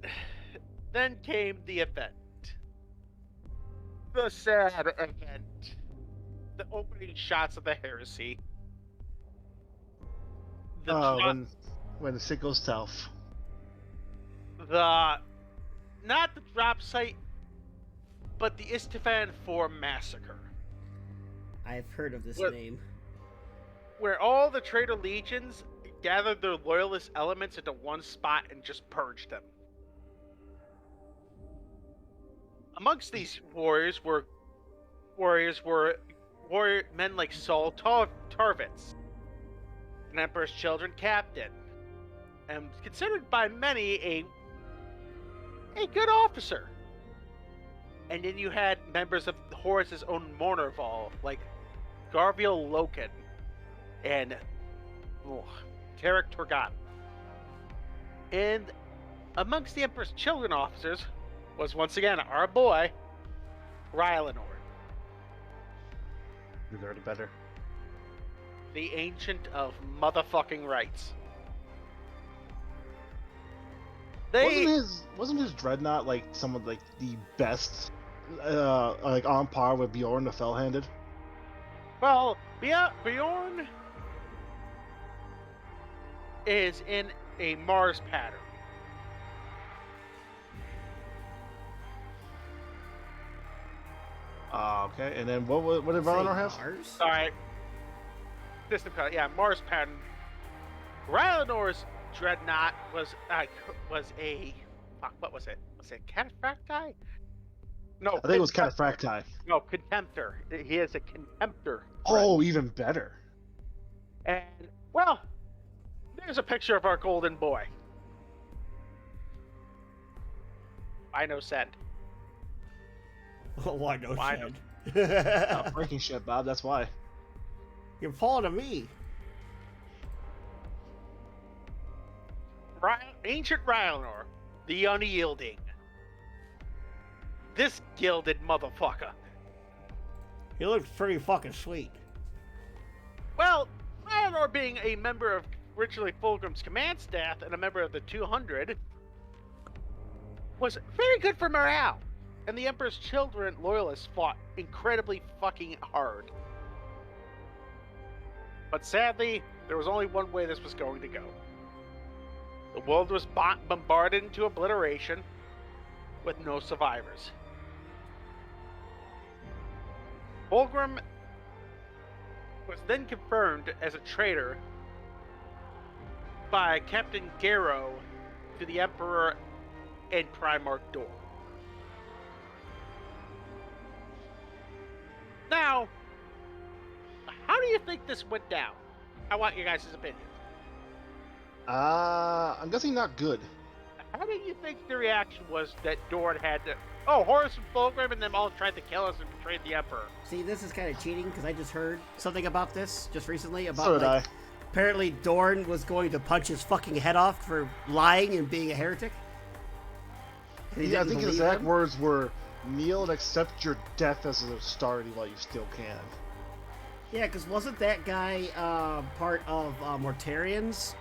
S3: then came the event. The sad event. The opening shots of the heresy.
S1: When the shit goes south.
S3: Not the drop site, but the Istifan 4 massacre.
S2: I've heard of this name.
S3: Where all the traitor legions gathered their loyalist elements into one spot and just purged them. Amongst these warriors were men like Saul Tarvitz, an Emperor's Children captain, and considered by many a good officer. And then you had members of Horus's own Mournerval, like Garviel Loken and Tarek Torgat. And amongst the Emperor's Children officers was once again our boy, Rylanor.
S1: You're already better.
S3: The Ancient of Motherfucking Rights.
S1: Wasn't his dreadnought like some of like the best, like on par with Bjorn the Fell-Handed?
S3: Well, Bjorn is in a Mars pattern.
S1: Okay. And then what did Valinor have?
S2: Mars?
S3: All right. System cut. Yeah, Mars pattern. Rylanor's dreadnought was a what was it? Was it Cataphracti? No,
S1: I think it was Cataphracti.
S3: No, Contemptor. He is a Contemptor.
S1: Oh, even better.
S3: And well, there's a picture of our golden boy. I know send.
S2: Why no
S3: Why
S2: shed?
S1: Breaking shit, Bob. That's why.
S2: You're falling to me.
S3: Ancient Rylanor, the Unyielding. This gilded motherfucker.
S2: He looks pretty fucking sweet.
S3: Well, Rylanor being a member of originally Fulgrim's command staff and a member of the 200 was very good for morale. And the Emperor's Children loyalists fought incredibly fucking hard. But sadly, there was only one way this was going to go. The world was bombarded into obliteration with no survivors. Fulgrim was then confirmed as a traitor by Captain Garo to the Emperor and Primarch Dor. Now, how do do you think this went down? I want your guys' opinion.
S1: I'm guessing not good.
S3: How do you think the reaction was that Dorn had to... Oh, Horus and Fulgrim and them all tried to kill us and betrayed the Emperor.
S2: See, this is kind of cheating because I just heard something about this just recently. About
S1: So did I.
S2: Apparently Dorn was going to punch his fucking head off for lying and being a heretic. And he
S1: Yeah, I
S2: didn't
S1: think his
S2: believe
S1: exact
S2: him.
S1: words were, kneel and accept your death as a starting while you still can.
S2: Yeah, because wasn't that guy part of Mortarian's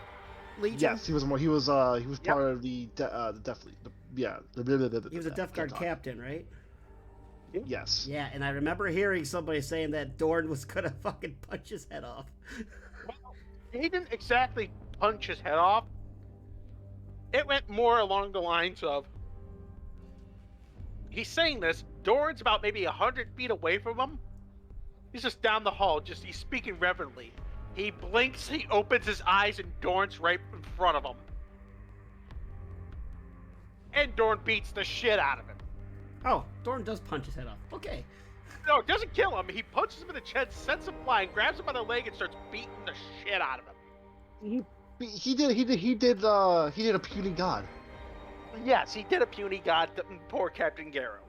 S2: Legion?
S1: Yes, he was part of the Death League. Yeah.
S2: He was a Death Guard captain, right?
S1: Yes.
S2: Yeah, and I remember hearing somebody saying that Dorn was gonna fucking punch his head off.
S3: Well, he didn't exactly punch his head off. It went more along the lines of... He's saying this, Dorn's about maybe 100 feet away from him. He's just down the hall, he's speaking reverently. He blinks, he opens his eyes, and Dorn's right in front of him. And Dorn beats the shit out of him.
S2: Oh, Dorn does punch his head off. Okay.
S3: No, it doesn't kill him. He punches him in the chest, sends him flying, grabs him by the leg, and starts beating the shit out of him.
S1: He did a puny god.
S3: Yes, he did a puny god to poor Captain Garrow.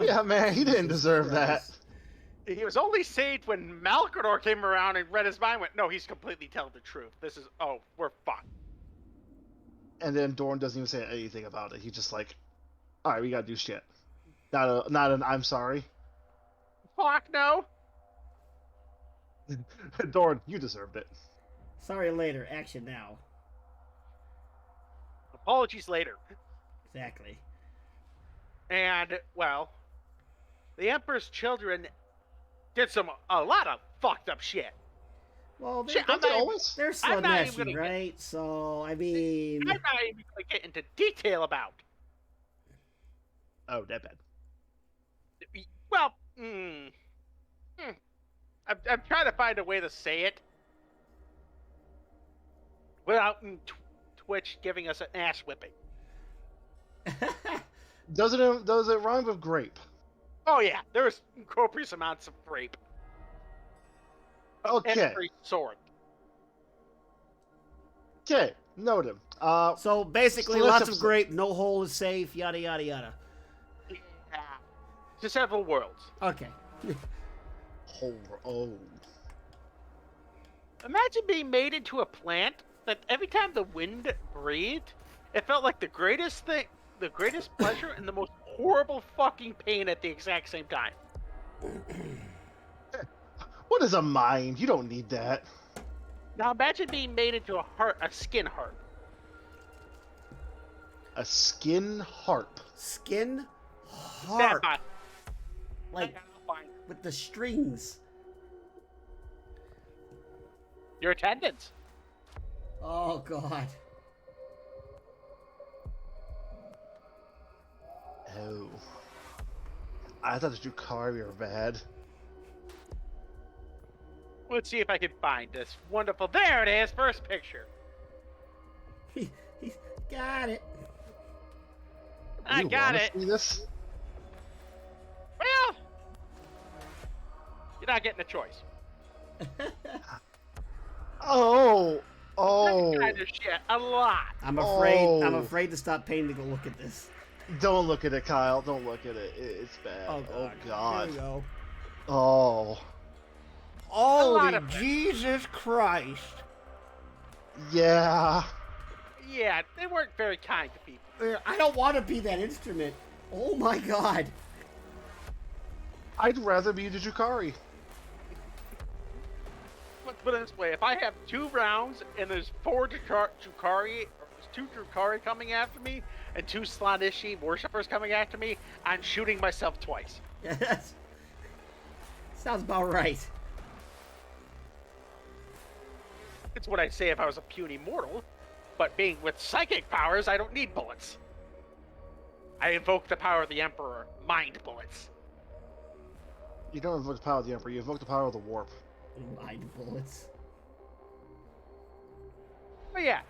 S1: Yeah, man, he didn't deserve that.
S3: He was only saved when Malcador came around and read his mind. Went, no, he's completely telling the truth. We're fucked.
S1: And then Dorn doesn't even say anything about it. He's just like, all right, we gotta do shit. Not an I'm sorry.
S3: Fuck no.
S1: Dorn, you deserved it.
S2: Sorry later, action now.
S3: Apologies later.
S2: Exactly.
S3: And, well, the Emperor's children did a lot of fucked up shit.
S2: Well,
S3: Shit,
S1: Don't they always?
S2: they're
S3: I'm not even
S2: Slaneshi,
S3: gonna
S2: right? So, I mean...
S3: I'm not even going to get into detail about.
S1: Oh, that bad.
S3: Well, I'm trying to find a way to say it without Twitch giving us an ass whipping.
S1: Does it rhyme with grape?
S3: Oh yeah, there was copious amounts of rape.
S1: Okay.
S3: Every sort.
S1: Okay, noted.
S2: So, basically,
S1: So let's
S2: lots
S1: have
S2: of
S1: some-
S2: grape, no hole is safe, yada, yada, yada.
S3: Yeah. To several worlds.
S2: Okay.
S1: Oh.
S3: Imagine being made into a plant that every time the wind breathed, it felt like the greatest pleasure and the most horrible fucking pain at the exact same time.
S1: What is a mind? You don't need that.
S3: Now imagine being made into a skin heart.
S1: A skin harp.
S2: Skin
S3: Stand
S2: harp.
S3: by.
S2: Like, with the strings.
S3: Your attendance.
S2: Oh, God.
S1: Oh. I thought the Drukari were bad.
S3: Let's see if I can find this wonderful. There it is, first picture.
S2: He's got it.
S3: I
S1: You
S3: got
S1: wanna
S3: it.
S1: see this?
S3: Well, you're not getting a choice.
S1: Oh.
S3: That kind of shit, a lot.
S2: I'm afraid. I'm
S1: Oh.
S2: afraid to stop paying to go look at this.
S1: Don't look at it, Kyle. Don't look at it. It's bad.
S2: Oh,
S1: Oh
S2: God.
S1: God.
S2: There we go.
S1: Oh.
S3: lot
S2: Holy
S3: of-
S2: Jesus Christ.
S1: Yeah.
S3: Yeah, they weren't very kind to people.
S2: I don't want to be that instrument. Oh my God.
S1: I'd rather be the Drukari.
S3: Let's put it this way: if I have 2 rounds and there's 4 Drukari, or there's 2 Drukari coming after me, and 2 Slanishi worshippers coming after me, I'm shooting myself twice.
S2: Yes. Sounds about right.
S3: It's what I'd say if I was a puny mortal, but being with psychic powers, I don't need bullets. I invoke the power of the Emperor, mind bullets.
S1: You don't invoke the power of the Emperor. You invoke the power of the warp.
S2: Mind bullets.
S3: But yeah,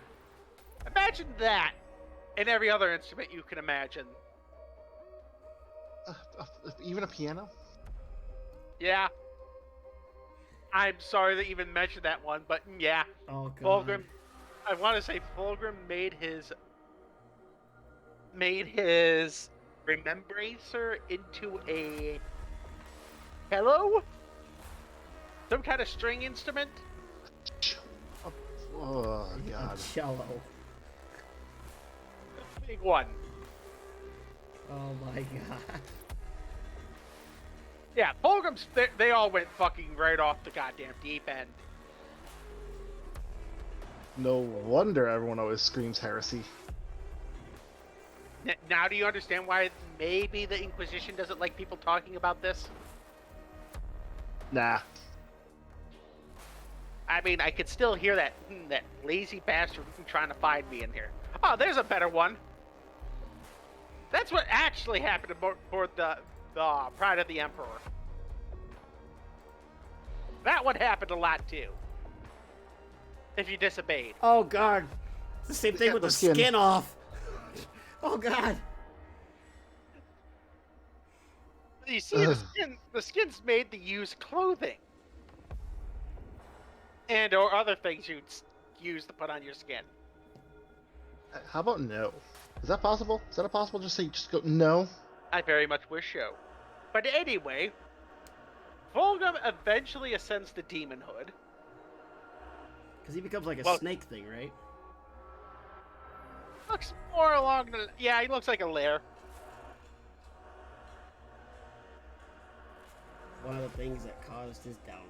S3: imagine that in every other instrument you can imagine.
S1: Even a piano.
S3: Yeah, I'm sorry to even mention that one, but yeah,
S2: Oh god.
S3: Fulgrim. I want to say Fulgrim made his Remembracer into a cello, some kind of string instrument.
S1: Oh
S2: A
S1: god.
S2: cello.
S3: Big one.
S2: Oh my god.
S3: Yeah, Fulgrims. They all went fucking right off the goddamn deep end.
S1: No wonder everyone always screams heresy.
S3: Now, do you understand why maybe the Inquisition doesn't like people talking about this?
S1: Nah.
S3: I mean, I could still hear that lazy bastard trying to find me in here. Oh, there's a better one. That's what actually happened aboard the Pride of the Emperor. That one happened a lot too. If you disobeyed.
S2: Oh god. It's the same thing
S1: Yeah,
S2: with
S1: the
S2: the
S1: skin.
S2: skin off. Oh god.
S3: You see, the skin's made to use clothing. And or other things you'd use to put on your skin.
S1: How about no? Is that possible? Is that possible? Just go no.
S3: I very much wish so. But anyway, Fulgrim eventually ascends to demonhood.
S2: Because he becomes like a snake thing, right?
S3: Looks more along the... Yeah, he looks like a lair.
S2: One of the things that caused his downfall.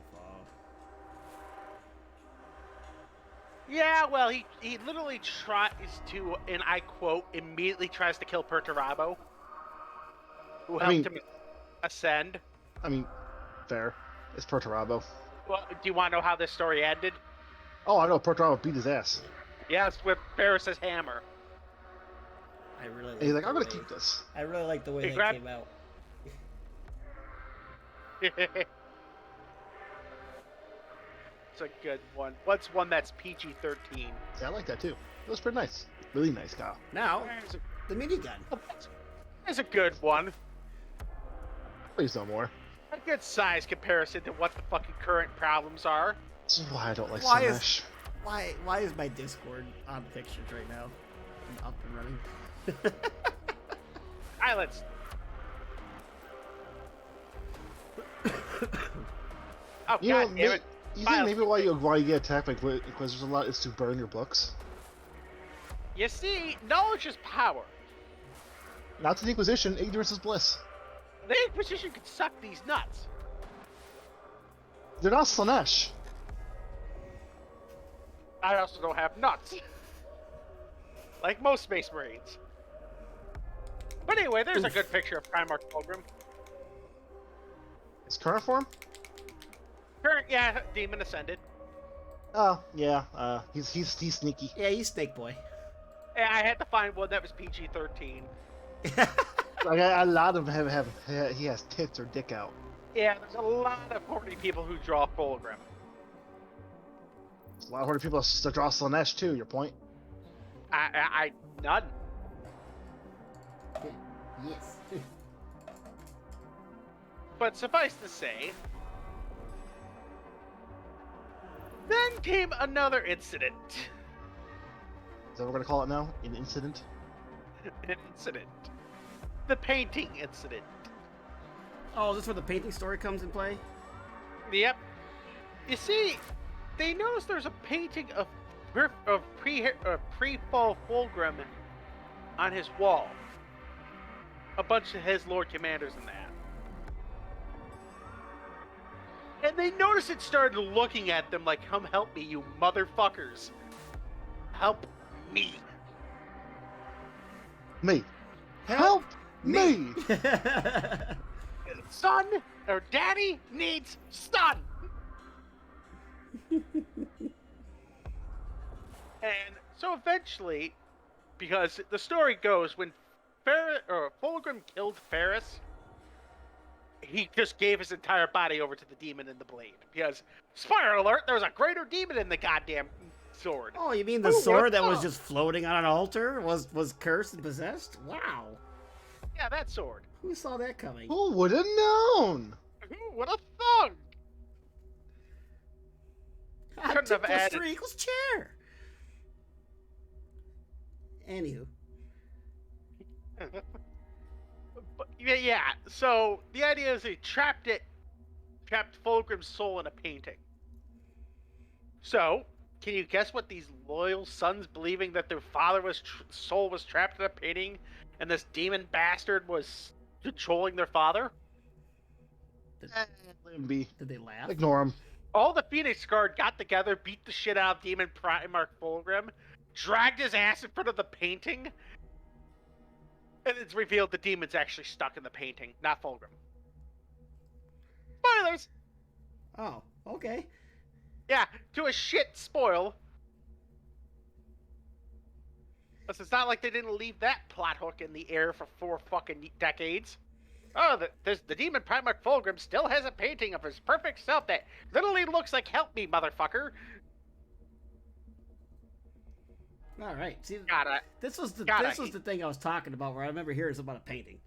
S3: Yeah, well, he literally tries to, and I quote, immediately tries to kill Perturabo, who helped him ascend.
S1: I mean, fair. It's Perturabo.
S3: Well, do you want to know how this story ended?
S1: Oh, I know. Perturabo beat his ass.
S3: Yes, with Ferris's hammer.
S2: I really.
S1: And he's like, I'm gonna keep this.
S2: I really like the way
S3: Hey,
S2: that came out.
S3: It's a good one. What's one that's PG-13?
S1: Yeah, I like that too. It was pretty nice. Really nice, Kyle.
S2: Now, the minigun.
S3: It's a good one.
S1: Please no more.
S3: A good size comparison to what the fucking current problems are.
S1: This is why I don't like
S2: Why
S1: Slanesh.
S2: Why is my Discord on pictures right now? I'm up and running.
S3: Silence. Oh,
S1: You
S3: God
S1: know,
S3: damn it.
S1: you think maybe why you get attacked by Inquisitors a lot is to burn your books?
S3: You see, knowledge is power.
S1: Not to the Inquisition, ignorance is bliss.
S3: The Inquisition could suck these nuts.
S1: They're not Slanesh.
S3: I also don't have nuts. Like most Space Marines. But anyway, there's a good picture of Primarch Fulgrim.
S1: His current form?
S3: Current, yeah, Demon Ascended.
S1: Oh, yeah. He's sneaky.
S2: Yeah, he's Snake Boy.
S3: Yeah, I had to find one that was PG-13.
S1: Like a lot of them he has tits or dick out.
S3: Yeah, there's a lot of horny people who draw Fulgrim.
S1: There's a lot of horny people that draw Slanesh too. Your point?
S3: I none.
S2: Yes.
S3: But suffice to say, then came another incident.
S1: Is that what we're gonna call it now? An incident?
S3: An incident. The painting incident.
S2: Oh, is this where the painting story comes in play?
S3: Yep. You see, they noticed there's a painting of pre-fall Fulgrim on his wall. A bunch of his Lord Commanders in that. And they noticed it started looking at them like, come help me, you motherfuckers. Help me.
S1: Me. Help me!
S3: Son, or daddy needs son. And so eventually, because the story goes, when Fulgrim killed Ferris, he just gave his entire body over to the demon in the blade. Because, spoiler alert, there was a greater demon in the goddamn sword.
S2: Oh, you mean the sword that was just floating on an altar was cursed and possessed? Wow.
S3: Yeah, that sword.
S2: Who saw that coming?
S1: Who would have known?
S3: Who would have thunk? Couldn't
S2: 2
S3: have
S2: plus
S3: added.
S2: 3 equals chair. Anywho.
S3: But, yeah. So the idea is he trapped Fulgrim's soul in a painting. So, can you guess what these loyal sons, believing that their father's soul was trapped in a painting, and this demon bastard was controlling their father?
S1: Let him be.
S2: Did they laugh?
S1: Ignore him.
S3: All the Phoenix Guard got together, beat the shit out of Demon Primarch Fulgrim, dragged his ass in front of the painting, and it's revealed the demon's actually stuck in the painting, not Fulgrim. Spoilers!
S2: Oh, okay.
S3: Yeah, to a shit spoil. But it's not like they didn't leave that plot hook in the air for 4 fucking decades. Oh, the demon Primarch Fulgrim still has a painting of his perfect self that literally looks like "Help me, motherfucker."
S2: All right. See, this was the thing I was talking about, where I remember hearing about a painting.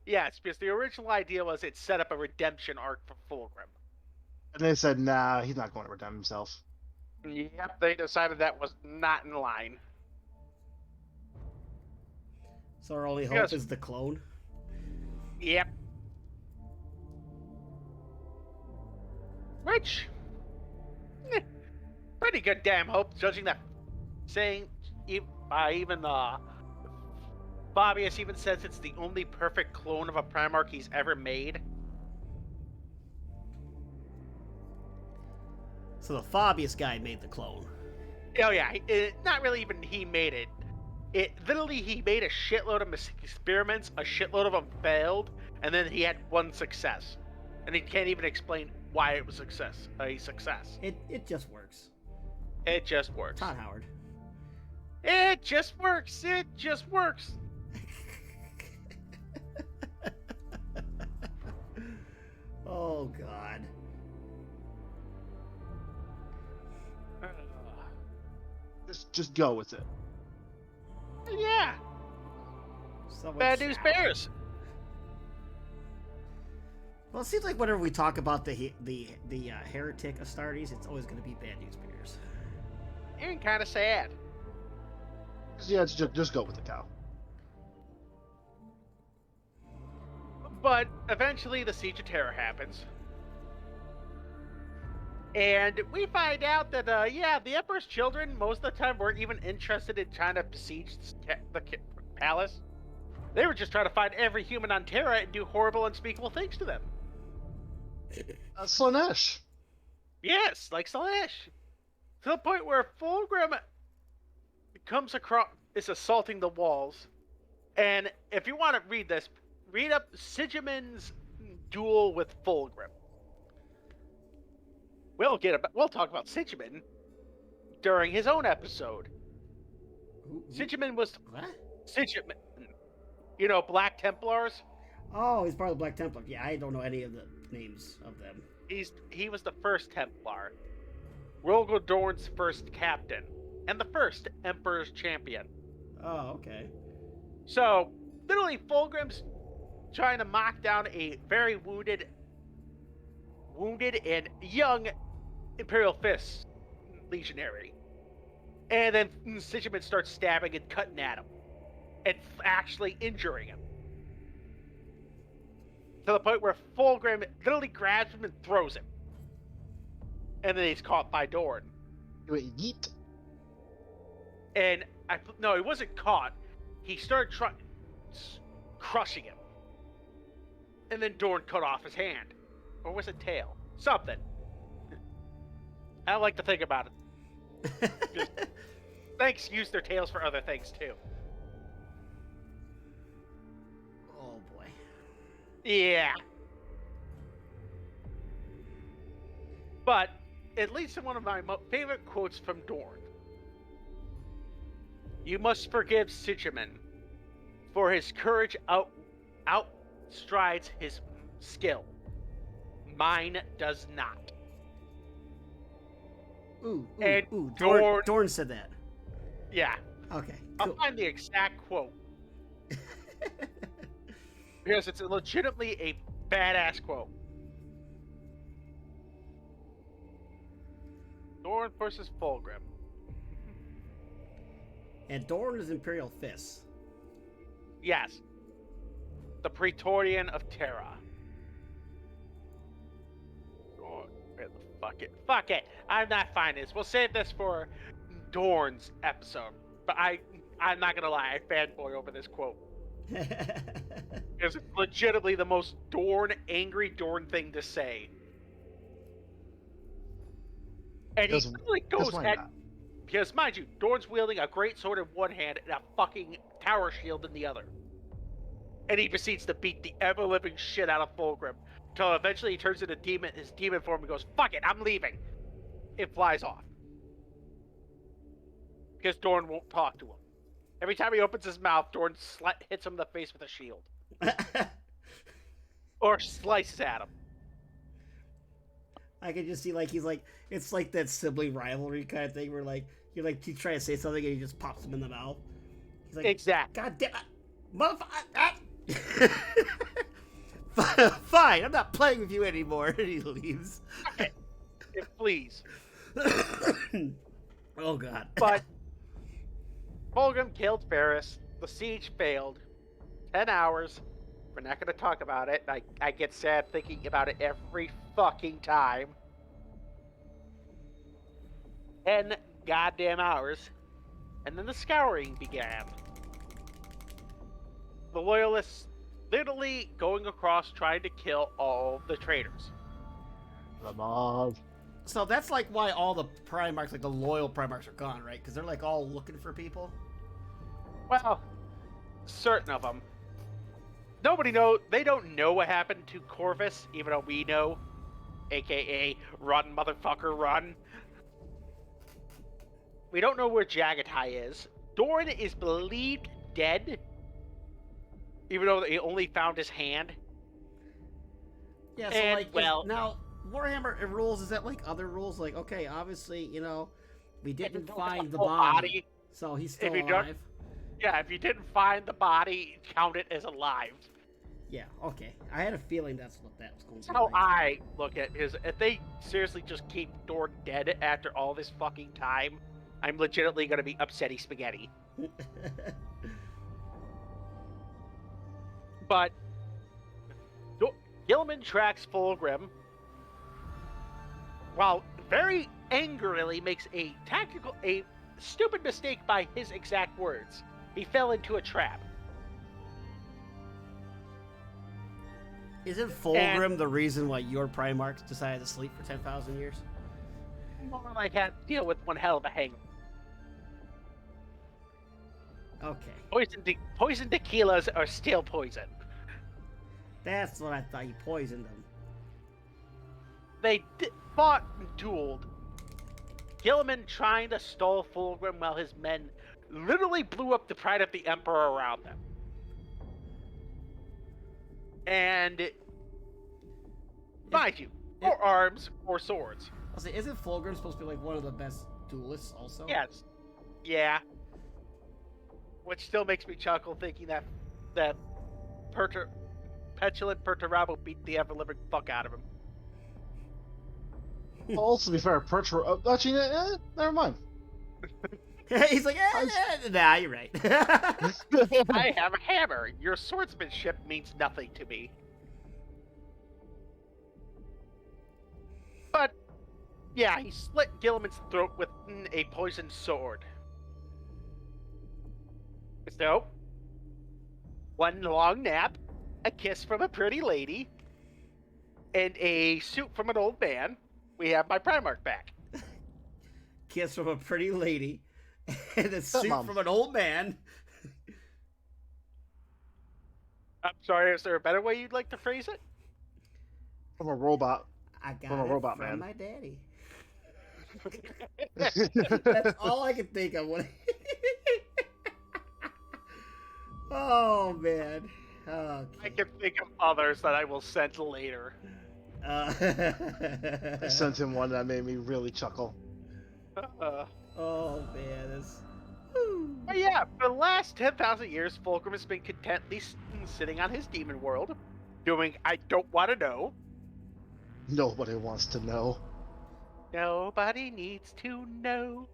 S3: Yes, because the original idea was it set up a redemption arc for Fulgrim.
S1: And they said, nah, he's not going to redeem himself.
S3: Yep, they decided that was not in line.
S2: So our only hope is the clone?
S3: Yep. Which, pretty good damn hope, judging that, saying, even Fabius even says it's the only perfect clone of a Primarch he's ever made.
S2: So the Fabius guy made the clone.
S3: Oh yeah, not really even he made it. Literally, he made a shitload of experiments, a shitload of them failed, and then he had one success. And he can't even explain why it was a success.
S2: It just works.
S3: It just works.
S2: Todd Howard.
S3: It just works. It just works.
S2: Oh, God.
S1: Just go with it.
S3: Yeah. Bad news bears.
S2: Well, it seems like whenever we talk about the heretic Astartes, it's always going to be bad news bears.
S3: And kind of sad.
S1: Yeah, just go with the cow.
S3: But eventually the Siege of Terror happens. And we find out that, the Emperor's children most of the time weren't even interested in trying to besiege the palace. They were just trying to find every human on Terra and do horrible, unspeakable things to them.
S1: Slanesh.
S3: Yes, like Slanesh. To the point where Fulgrim comes across, is assaulting the walls. And if you want to read this, read up Sigimun's duel with Fulgrim. We'll talk about Sigimun during his own episode. Sigimun was...
S2: What?
S3: Sigimun. You know, Black Templars?
S2: Oh, he's part of the Black Templar. Yeah, I don't know any of the names of them.
S3: He was the first Templar. Rogal Dorn's first captain. And the first Emperor's champion.
S2: Oh, okay.
S3: So, literally, Fulgrim's trying to mock down a very wounded and young Imperial Fist legionary. And then Sigimun starts stabbing and cutting at him. And actually injuring him. To the point where Fulgrim literally grabs him and throws him. And then he's caught by Dorn.
S1: You went yeet.
S3: And no, he wasn't caught. He started crushing him. And then Dorn cut off his hand. Or was it tail? Something. I like to think about it. Snakes use their tails for other things too.
S2: Oh boy.
S3: Yeah. But it leads to one of my favorite quotes from Dorn. You must forgive Sigimun, for his courage outstrides his skill. Mine does not.
S2: Ooh,
S3: And
S2: Dorn said that.
S3: Yeah.
S2: Okay,
S3: I'll
S2: cool.
S3: find the exact quote. Because it's legitimately a badass quote. Dorn versus Fulgrim.
S2: And Dorn is Imperial Fists.
S3: Yes. The Praetorian of Terra. Oh, fuck it. Fuck it. I'm not fine this. We'll save this for Dorn's episode. But I'm not gonna lie, I fanboy over this quote. It's legitimately the most angry Dorn thing to say. And he really goes at... Because, mind you, Dorn's wielding a great sword in one hand and a fucking tower shield in the other. And he proceeds to beat the ever-living shit out of Fulgrim. Until eventually he turns into his demon form and goes, fuck it, I'm leaving. It flies off. Because Dorn won't talk to him. Every time he opens his mouth, Dorn hits him in the face with a shield. Or slices at him.
S2: I can just see, like, he's like, it's like that sibling rivalry kind of thing where, like, he's trying to say something and he just pops him in the mouth. He's like,
S3: exactly.
S2: God damn it, motherfucker. Fine, I'm not playing with you anymore. And he leaves.
S3: Okay. Please.
S2: Oh, God.
S3: But Fulgrim killed Ferris. The siege failed. 10 hours. We're not going to talk about it. I get sad thinking about it every fucking time. 10 goddamn hours. And then the scouring began. The Loyalists literally going across trying to kill all the traitors.
S1: The mob.
S2: So that's like why all the Primarchs, like the loyal Primarchs, are gone, right? Because they're like all looking for people.
S3: Well, certain of them. Nobody knows. They don't know what happened to Corvus, even though we know. AKA, run, motherfucker, run. We don't know where Jagatai is. Dorn is believed dead, even though they only found his hand.
S2: Yeah, so now Warhammer rules, is that like other rules? Like, okay, obviously, we didn't find the body, so he's still alive.
S3: Yeah, if you didn't find the body, count it as alive.
S2: Yeah, okay. I had a feeling that's what that was going to be.
S3: That's how I look at it, is if they seriously just keep Dorn dead after all this fucking time, I'm legitimately going to be upsetty spaghetti. But Gilliman tracks Fulgrim, while very angrily makes a stupid mistake by his exact words. He fell into a trap.
S2: Isn't Fulgrim the reason why your Primarchs decided to sleep for 10,000 years?
S3: More like had to deal with one hell of a hangover.
S2: Okay.
S3: Poison tequilas are still poison.
S2: That's what I thought. You poisoned them.
S3: They fought and dueled. Gilliman trying to stall Fulgrim while his men literally blew up the pride of the Emperor around them. And, mind you, or arms or swords.
S2: I'll say, isn't Fulgrim supposed to be like one of the best duelists also?
S3: Yes. Yeah. Which still makes me chuckle thinking that petulant Perturabo beat the ever-living fuck out of him.
S1: Also, to be fair, actually, never mind.
S2: He's like, nah, you're right.
S3: I have a hammer. Your swordsmanship means nothing to me. But, yeah, he slit Gilliman's throat with a poisoned sword. So, one long nap, a kiss from a pretty lady, and a suit from an old man. We have my Primarch back.
S2: Kiss from a pretty lady, and a suit from an old man.
S3: I'm sorry, is there a better way you'd like to phrase it?
S1: From a robot.
S2: I got
S1: from a robot
S2: from
S1: man.
S2: my daddy. That's all I can think of. Oh, man. Okay.
S3: I can think of others that I will send later.
S1: I sent him one that made me really chuckle.
S2: Oh, man. That's...
S3: But yeah, for the last 10,000 years, Fulgrim has been contently sitting on his demon world, doing I don't want to know.
S1: Nobody wants to know.
S3: Nobody needs to know.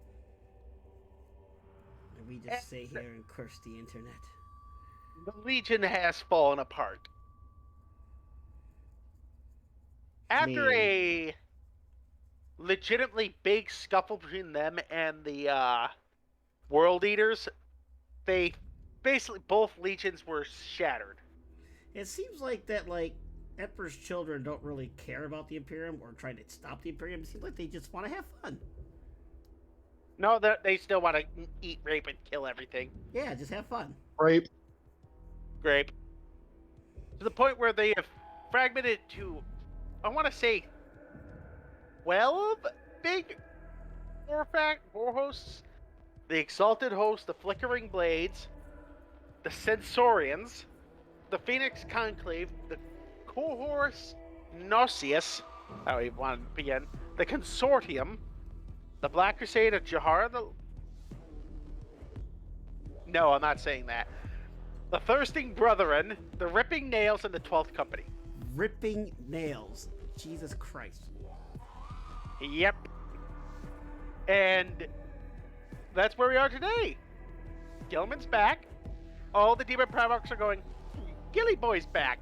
S2: And we just sit here and curse the internet.
S3: The Legion has fallen apart. After a legitimately big scuffle between them and the World Eaters, they basically both legions were shattered.
S2: It seems like that, like, Emperor's children don't really care about the Imperium or try to stop the Imperium. It seems like they just want to have fun.
S3: No, they still want to eat, rape, and kill everything.
S2: Yeah, just have fun.
S1: Rape.
S3: Grape. To the point where they have fragmented to, I want to say, 12 big war hosts. The Exalted Host, the Flickering Blades, the Censorians, the Phoenix Conclave, the Cohorus Nocius, how we want to begin, the Consortium, the Black Crusade of Jahara, No, I'm not saying that. The Thirsting Brethren, the Ripping Nails, and the 12th Company.
S2: Ripping Nails. Jesus Christ.
S3: Yep. And that's where we are today. Gilman's back. All the Demon Primarchs are going, Gilly Boy's back.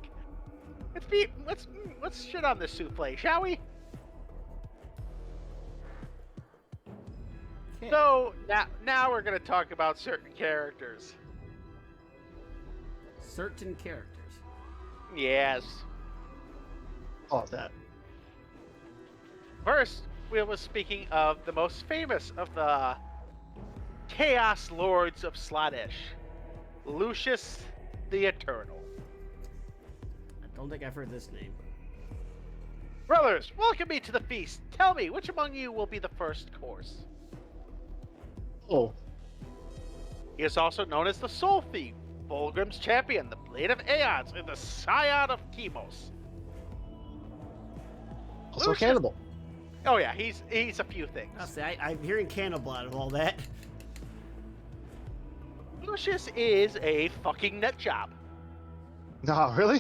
S3: Let's shit on this souffle, shall we?
S2: Okay.
S3: So now we're gonna talk about certain characters.
S2: Certain characters.
S3: Yes.
S1: All that.
S3: First, we was speaking of the most famous of the Chaos Lords of Slaanesh, Lucius the Eternal.
S2: I don't think I've heard this name.
S3: Brothers, welcome me to the feast. Tell me, which among you will be the first course?
S1: Oh.
S3: He is also known as the Soul Thief, Fulgrim's champion, the Blade of Aeons, and the Scion of Timos.
S1: Also
S3: Lucius-
S1: cannibal.
S3: Oh yeah, he's a few things.
S2: I'll say, I'm hearing cannibal out of all that.
S3: Lucius is a fucking nut job.
S1: No, really?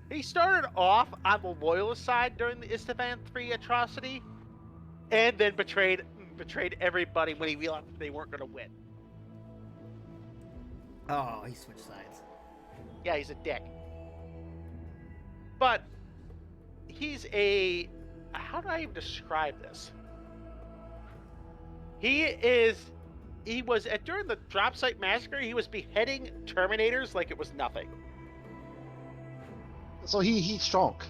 S3: He started off on the loyalist side during the Istvan III atrocity, and then betrayed everybody when he realized they weren't going to win.
S2: Oh, he switched sides.
S3: Yeah, he's a dick. But he's a... How do I even describe this? During the drop site massacre, he was beheading Terminators like it was nothing.
S1: So he's strong.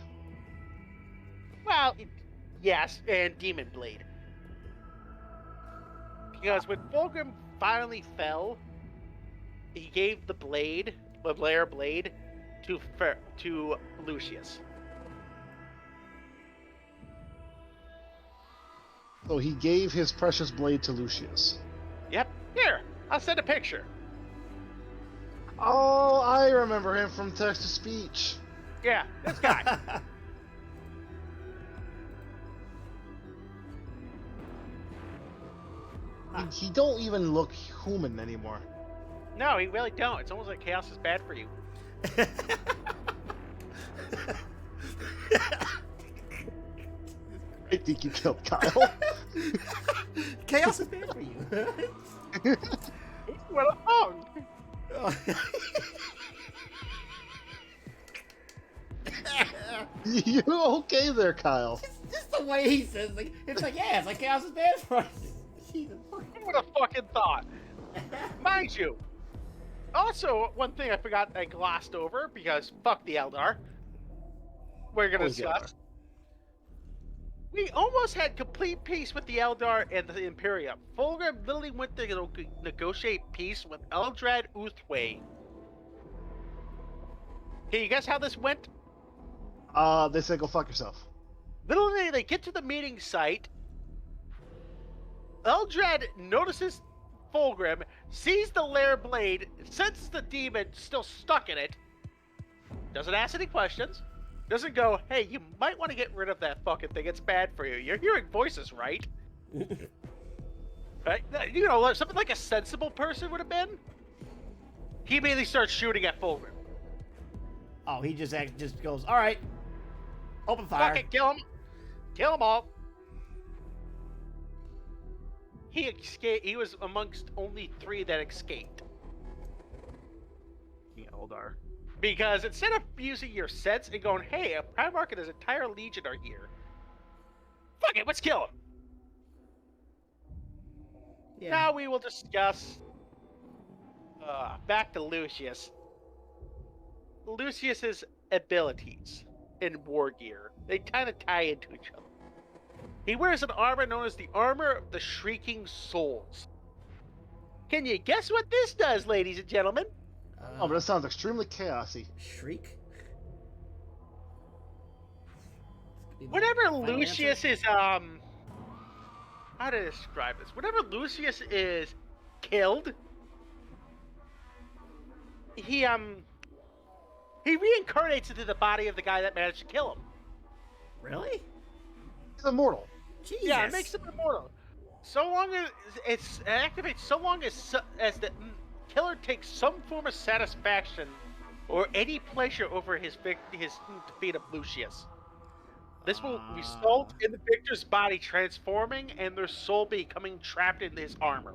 S3: Well, yes, and Demon Blade. Because when Fulgrim finally fell, he gave the blade, the Lair Blade, to Lucius.
S1: So he gave his precious blade to Lucius.
S3: Yep. Here, I'll send a picture.
S1: Oh, I remember him from text to speech.
S3: Yeah, this guy.
S1: He don't even look human anymore.
S3: No, he really don't. It's almost like chaos is bad for you.
S1: I think you killed Kyle.
S2: Chaos is bad for you.
S3: What a hung.
S1: You okay there, Kyle?
S2: Just the way he says, like, it's like, yeah, it's like chaos is bad for us. Jesus.
S3: Who would have fucking thought? Mind you. Also, one thing I glossed over, because fuck the Eldar. We're gonna discuss. We almost had complete peace with the Eldar and the Imperium. Fulgrim literally went to negotiate peace with Eldrad Uthway. Can you guess how this went?
S1: They said go fuck yourself.
S3: Literally, they get to the meeting site. Eldrad notices Fulgrim, sees the Lair Blade, senses the demon still stuck in it, doesn't ask any questions, doesn't go, hey, you might want to get rid of that fucking thing, it's bad for you. You're hearing voices, right? Right? You know, something like a sensible person would have been. He immediately starts shooting at Fulgrim.
S2: Oh, he just goes, all right, open fire.
S3: Fucking kill him. Kill them all. he escaped. He was amongst only 3 that escaped.
S1: Yeah, Eldar.
S3: Because instead of using your sets and going, hey, a Primarch and his entire legion are here. Fuck it, let's kill him.
S2: Yeah.
S3: Now we will discuss. Back to Lucius. Lucius's abilities in war gear. They kind of tie into each other. He wears an armor known as the Armor of the Shrieking Souls. Can you guess what this does, ladies and gentlemen?
S1: Oh, but it sounds extremely chaosy.
S2: Shriek?
S3: Whenever Lucius is, how to describe this? Whenever Lucius is killed, he reincarnates into the body of the guy that managed to kill him.
S2: Really?
S1: He's immortal.
S2: Jesus.
S3: Yeah, it makes him immortal. So long as it activates, so long as the killer takes some form of satisfaction or any pleasure over his defeat of Lucius. This will result in the victor's body transforming and their soul becoming trapped in his armor.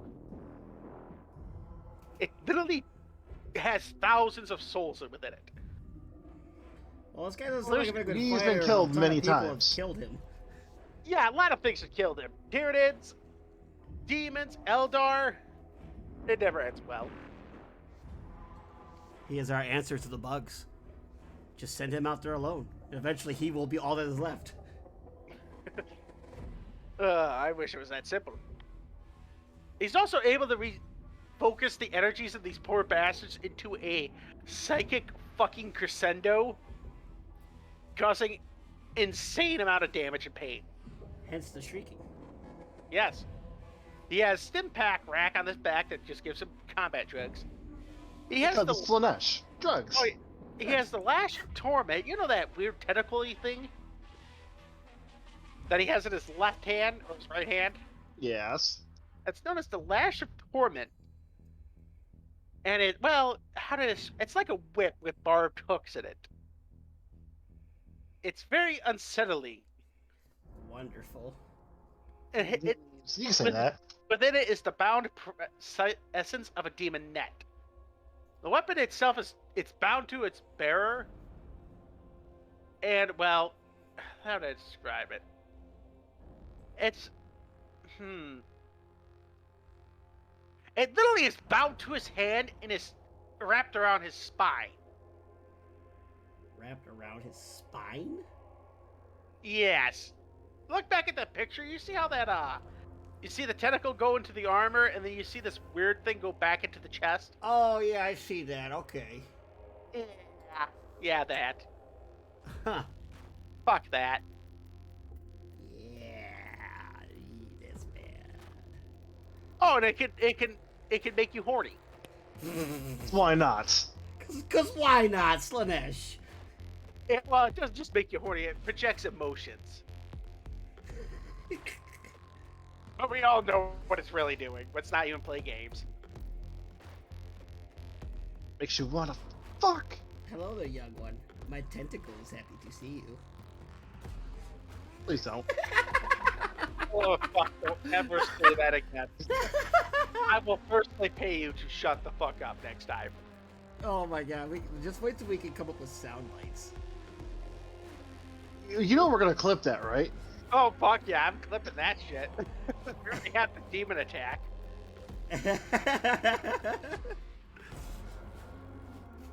S3: It literally has thousands of souls within it.
S2: Well, this guy doesn't look like a very good
S1: He's
S2: fighter.
S1: been killed
S2: A ton of
S1: many
S2: people
S1: times.
S2: Have killed him.
S3: Yeah, a lot of things have killed him. Tyranids, demons, Eldar. It never ends well.
S2: He is our answer to the bugs. Just send him out there alone. Eventually, he will be all that is left.
S3: I wish it was that simple. He's also able to refocus the energies of these poor bastards into a psychic fucking crescendo, causing insane amount of damage and pain.
S2: Hence the shrieking.
S3: Yes. He has stim pack rack on his back that just gives him combat drugs. He has
S1: Because it's Slanesh. Drugs.
S3: Oh, he has the Lash of Torment. You know that weird tentacle-y thing that he has in his left hand or his right hand?
S1: Yes.
S3: It's known as the Lash of Torment. And it's like a whip with barbed hooks in it. It's very unsettling.
S2: Wonderful.
S3: And
S1: You can say that.
S3: within it is the bound essence of a demon net. The weapon itself it's bound to its bearer. And, well, how do I describe it? It's, It literally is bound to his hand and is wrapped around his spine.
S2: Wrapped around his spine?
S3: Yes. Look back at that picture. You see how that, you see the tentacle go into the armor, and then you see this weird thing go back into the chest?
S2: Oh, yeah, I see that. Okay.
S3: Yeah, that.
S2: Huh.
S3: Fuck that.
S2: Yeah, that's bad.
S3: Oh, and it can make you horny.
S1: Why not?
S2: Cause why not, Slanesh?
S3: It doesn't just make you horny. It projects emotions. But we all know what it's really doing. Let's not even play games.
S1: Makes you wanna fuck.
S2: Hello there, young one. My tentacle is happy to see you.
S1: Please don't.
S3: Oh, fuck. Don't ever say that again. I will personally pay you to shut the fuck up next time.
S2: Oh my god, just wait till we can come up with sound bites.
S1: You know we're gonna clip that, right?
S3: Oh, fuck yeah. I'm clipping that shit. We already had the demon attack.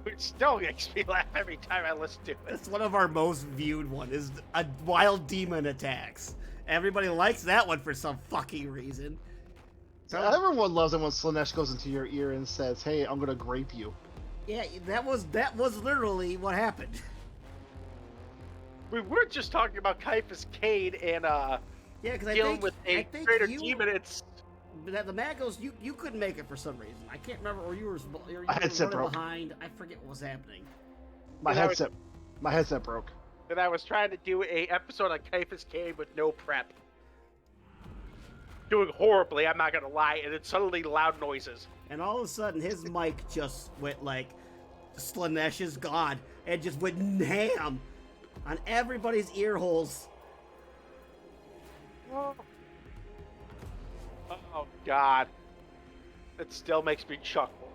S3: Which still makes me laugh every time I listen to it.
S2: That's one of our most viewed one, is a wild demon attacks. Everybody likes that one for some fucking reason.
S1: Everyone loves it when Slanesh goes into your ear and says, "Hey, I'm gonna grape you."
S2: Yeah, that was literally what happened.
S3: We were just talking about Caiaphas Cade and
S2: Yeah, because
S3: dealing with a greater demon. It's
S2: the Magos, you couldn't make it for some reason. I can't remember, or you were
S1: My headset
S2: running
S1: broke.
S2: behind. I forget what was happening.
S1: My headset broke.
S3: that I was trying to do a episode on Caiaphas Cade with no prep. Doing horribly, I'm not gonna lie, and it's suddenly loud noises.
S2: And all of a sudden, his mic just went like, Slanesh is gone, and just went ham on everybody's ear holes.
S3: Oh God. It still makes me chuckle.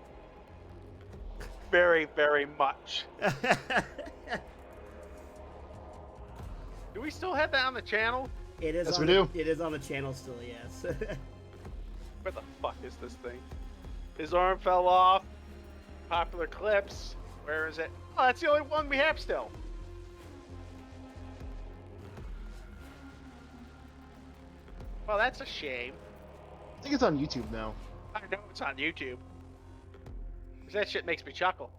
S3: Very, very much. Do we still have that on the channel?
S2: It is.
S1: Yes,
S2: on
S1: we do.
S2: It is on the channel still. Yes.
S3: Where the fuck is this thing? His arm fell off. Popular clips. Where is it? Oh, that's the only one we have still. Well, that's a shame.
S1: I think it's on YouTube now.
S3: I know it's on YouTube. 'Cause that shit makes me chuckle.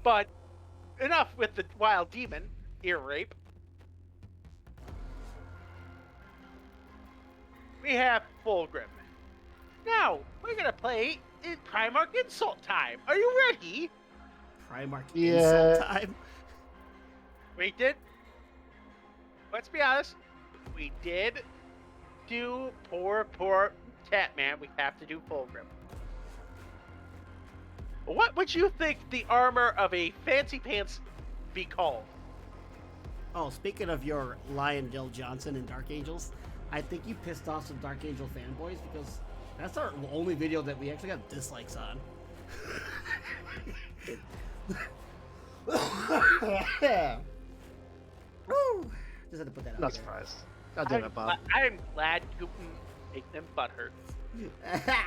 S3: But enough with the wild demon ear rape. We have Fulgrim. Now, we're gonna play in Primarch Insult Time. Are you ready?
S2: Primarch
S1: Yeah.
S2: insult time.
S3: We did. Let's be honest. We did do poor Tatman. We have to do Fulgrim. What would you think the armor of a fancy pants be called?
S2: Oh, speaking of your Lion Dill Johnson and Dark Angels, I think you pissed off some Dark Angel fanboys because that's our only video that we actually got dislikes on. Woo! Just had to put that out
S1: Not
S2: there.
S1: surprised. God damn it, Bob.
S3: I'm glad you can make them butthurt.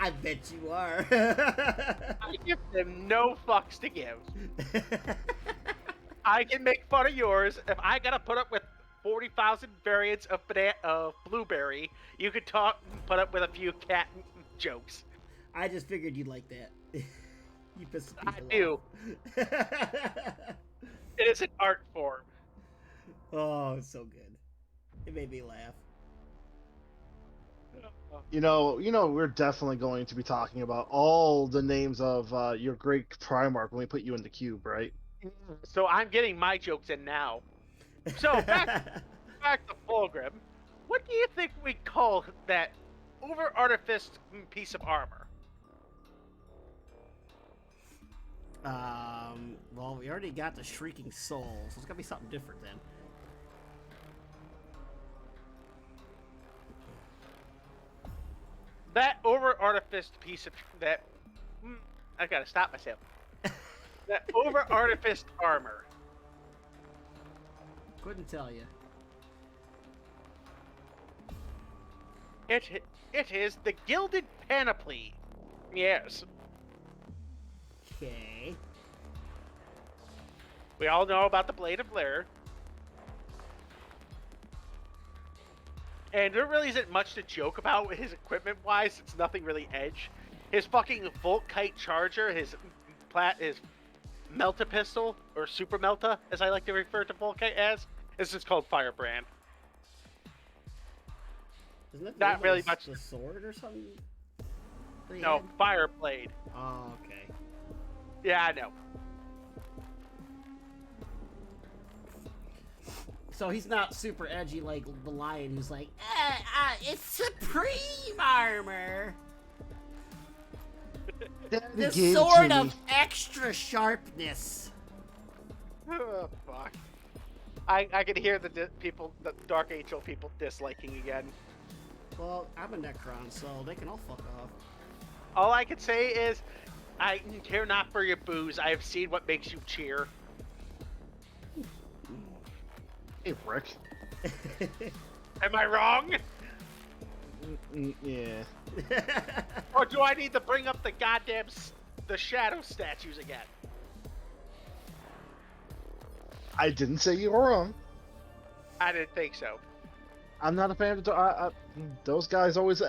S2: I bet you are.
S3: I give them no fucks to give. I can make fun of yours. If I gotta put up with 40,000 variants of blueberry, you could put up with a few cat jokes.
S2: I just figured you'd like that. You pissed
S3: I
S2: people
S3: do.
S2: off.
S3: It is an art form.
S2: Oh, it's so good. It made me laugh.
S1: You know, we're definitely going to be talking about all the names of your great Primarch when we put you in the cube, right?
S3: So I'm getting my jokes in now. So back to Fulgrim. What do you think we call that over-artificed piece of armor?
S2: Well, we already got the Shrieking Soul, so it's gotta be something different then.
S3: That over-artificed piece of that... I gotta stop myself. That over-artificed armor.
S2: Couldn't tell you.
S3: It is the Gilded Panoply. Yes.
S2: Okay.
S3: We all know about the Blade of Blair. And there really isn't much to joke about with his equipment-wise. It's nothing really edge. His fucking Volkite Charger, his Melta Pistol, or Super Melta, as I like to refer to Volkite as, is just called Firebrand.
S2: Isn't that
S3: Not really
S2: the
S3: much.
S2: The sword or something? that he
S3: No,
S2: had?
S3: Fireblade.
S2: Oh, okay.
S3: Yeah, I know.
S2: So he's not super edgy like the Lion, who's like, it's supreme armor. The
S1: Give
S2: sword
S1: Jimmy.
S2: of extra sharpness.
S3: Oh, fuck. I can hear the Dark Angel people disliking again.
S2: Well, I'm a Necron, so they can all fuck off.
S3: All I can say is, I care not for your booze. I have seen what makes you cheer.
S1: Hey, Rick.
S3: Am I wrong?
S1: Yeah.
S3: Or do I need to bring up the goddamn the shadow statues again?
S1: I didn't say you were wrong.
S3: I didn't think so.
S1: I'm not a fan of those guys. Always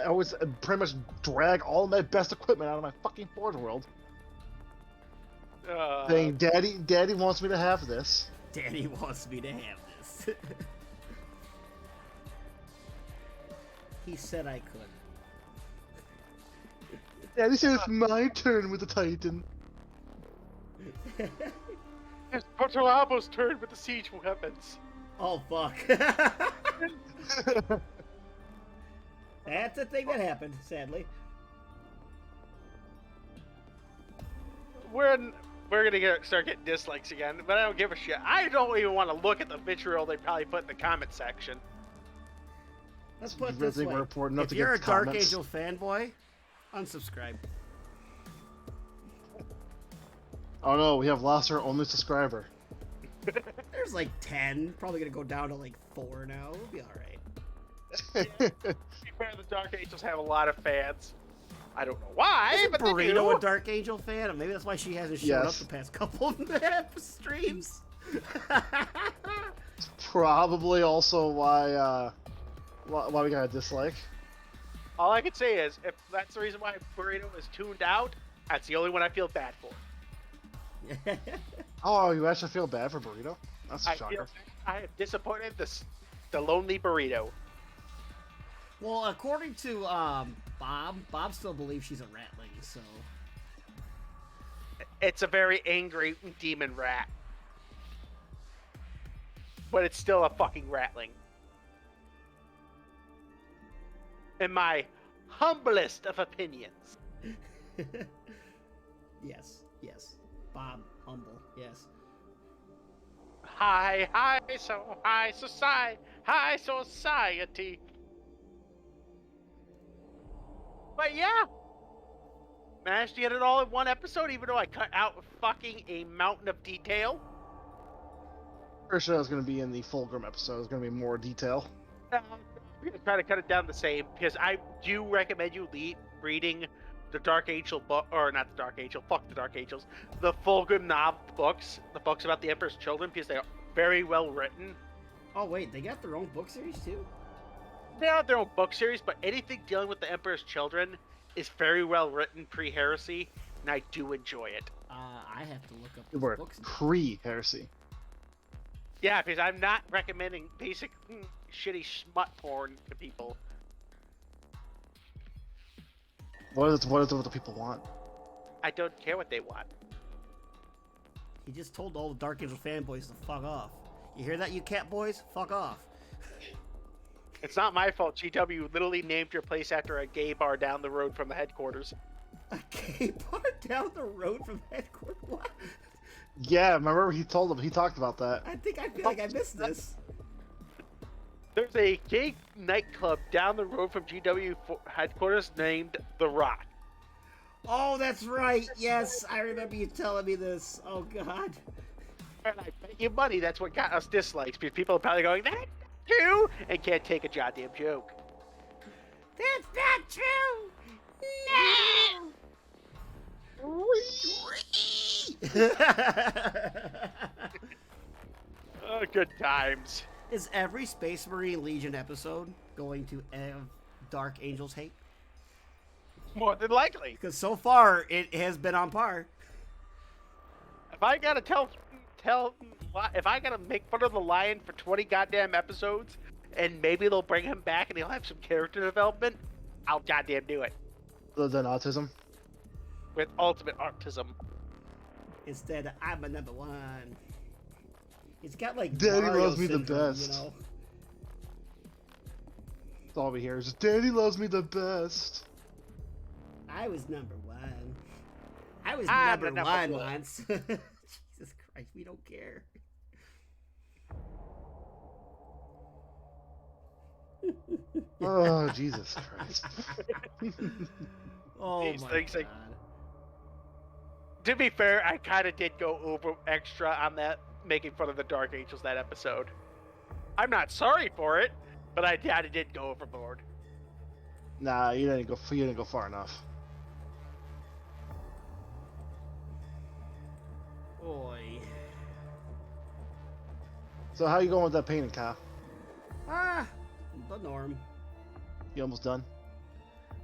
S1: pretty much drag all my best equipment out of my fucking Forge World. Saying, Daddy wants me to have this.
S2: Daddy wants me to have this. He said I could.
S1: Daddy said it's my turn with the Titan.
S3: It's Portorabo's turn with the siege weapons.
S2: Oh, fuck. That's a thing that happened, sadly.
S3: We're gonna start getting dislikes again, but I don't give a shit. I don't even want to look at the vitriol they probably put in the comment section.
S2: Let's put it
S1: You
S2: this
S1: really
S2: way.
S1: were important enough
S2: If
S1: to
S2: you're a
S1: get
S2: Dark
S1: comments?
S2: Angel fanboy, unsubscribe.
S1: Oh no, we have lost our only subscriber.
S2: There's like 10. Probably gonna go down to like 4 now. We'll be alright.
S3: To be fair, the Dark Angels have a lot of fans. I don't know why,
S2: Isn't
S3: but they
S2: Burrito
S3: do.
S2: a Dark Angel fan? Or maybe that's why she hasn't shown
S1: Yes.
S2: up the past couple of streams.
S1: Probably also why we got a dislike.
S3: All I can say is, if that's the reason why Burrito is tuned out, that's the only one I feel bad for.
S1: Oh, you actually feel bad for Burrito? That's a
S3: I
S1: shocker.
S3: am disappointed the lonely Burrito.
S2: Well, according to Bob still believes she's a ratling, so
S3: It's a very angry demon rat. But it's still a fucking ratling. In my humblest of opinions.
S2: yes. Bob, humble, yes.
S3: High society. But yeah, managed to get it all in one episode, even though I cut out fucking a mountain of detail.
S1: First show is going to be in the Fulgrim episode. It's going to be more detail.
S3: I'm gonna try to cut it down the same because I do recommend you reading the Dark Angel book, or not the Dark Angel. Fuck the Dark Angels. The Fulgrim books, the books about the Emperor's children, because they are very well written.
S2: Oh wait, they got their own book series too?
S3: They have their own book series, but anything dealing with the Emperor's children is very well written pre-heresy, and I do enjoy it.
S2: I have to look up
S1: The
S2: those
S1: word
S2: books.
S1: pre-heresy.
S3: Yeah, because I'm not recommending basic shitty smut porn to people.
S1: What is it what the people want?
S3: I don't care what they want.
S2: He just told all the Dark Angel fanboys to fuck off. You hear that, you cat boys? Fuck off.
S3: It's not my fault. GW literally named your place after a gay bar down the road from the headquarters.
S2: A gay bar down the road from headquarters? What?
S1: Yeah, remember he talked about that.
S2: I feel like I missed this.
S3: There's a gay nightclub down the road from GW headquarters named The Rock.
S2: Oh, that's right. Yes, I remember you telling me this. Oh, God.
S3: And I bet you money that's what got us dislikes, because people are probably going, that's true, and can't take a goddamn joke.
S2: That's not true. No.
S3: Oh, good times.
S2: Is every Space Marine Legion episode going to have Dark Angels hate?
S3: More than likely.
S2: Because so far, it has been on par.
S3: If I gotta if I gotta make fun of the Lion for 20 goddamn episodes, and maybe they'll bring him back and he'll have some character development, I'll goddamn do it.
S1: Other than autism.
S3: With ultimate autism.
S2: Instead of, I'm a number one. It's got like
S1: Daddy
S2: Mario
S1: loves me the
S2: syndrome,
S1: best.
S2: You know?
S1: That's all we hear is just, Daddy loves me the best.
S2: I was number one. I was
S3: I'm
S2: number
S3: the number
S2: one
S3: one.
S2: once. Jesus Christ, we don't care.
S1: Oh, Jesus Christ.
S2: Oh
S3: These
S2: my
S3: things,
S2: God.
S3: like- To be fair, I kind of did go over extra on that, making fun of the Dark Angels that episode. I'm not sorry for it, but I did go overboard.
S1: Nah, you didn't go far enough.
S2: Boy.
S1: So how you going with that painting, Kyle?
S2: Ah, the norm.
S1: You almost done?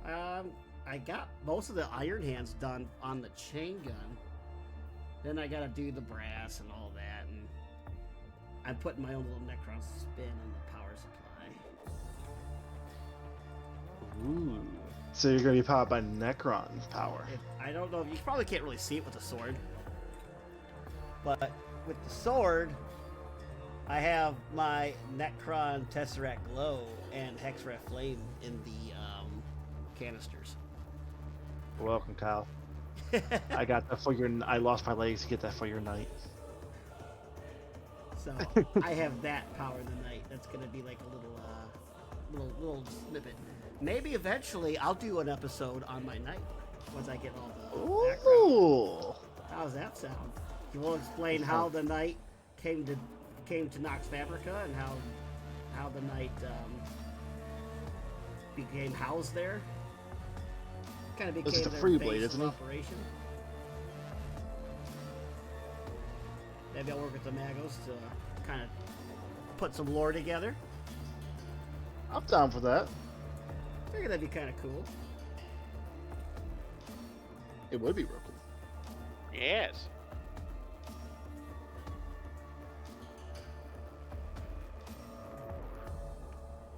S2: I got most of the iron hands done on the chain gun. Then I gotta do the brass and all that, and I'm putting my own little Necron spin on the power supply.
S1: Ooh. So you're gonna be powered by Necron power.
S2: I don't know, you probably can't really see it with the sword. But with the sword, I have my Necron Tesseract Glow and Hexwrath Flame in the canisters.
S1: Welcome, Kyle. I got that for your. I lost my legs to get that for your knight.
S2: So I have that power the night. That's gonna be like a little little snippet. Maybe eventually I'll do an episode on my knight once I get all the background.
S1: Ooh.
S2: How's that sound? You will explain how the knight came to Nox Fabrica and how the knight became housed there. Kind of became
S1: This is the
S2: their
S1: free
S2: base
S1: blade,
S2: of
S1: isn't he?
S2: operation. Maybe I'll work with the Magos to kind of put some lore together.
S1: I'm down for that.
S2: I figure that'd be kind of cool.
S1: It would be real cool.
S3: Yes.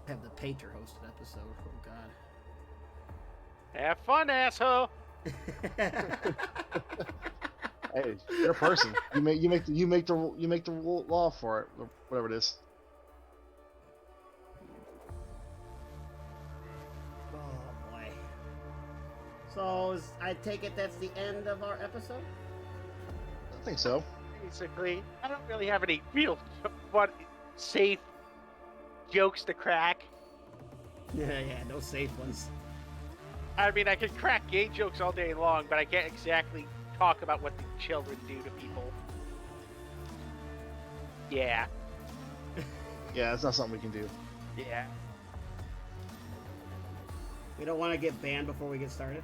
S2: Have the painter host an episode. Oh God.
S3: Have fun, asshole.
S1: Hey, you're a person. You make the law for it, or whatever it is.
S2: Oh boy. So I take it that's the end of our episode?
S1: I think so.
S3: Basically, I don't really have any real safe jokes to crack.
S2: Yeah, no safe ones.
S3: I mean, I can crack gay jokes all day long, but I can't exactly talk about what the children do to people. Yeah.
S1: Yeah, it's not something we can do.
S3: Yeah.
S2: We don't want to get banned before we get started.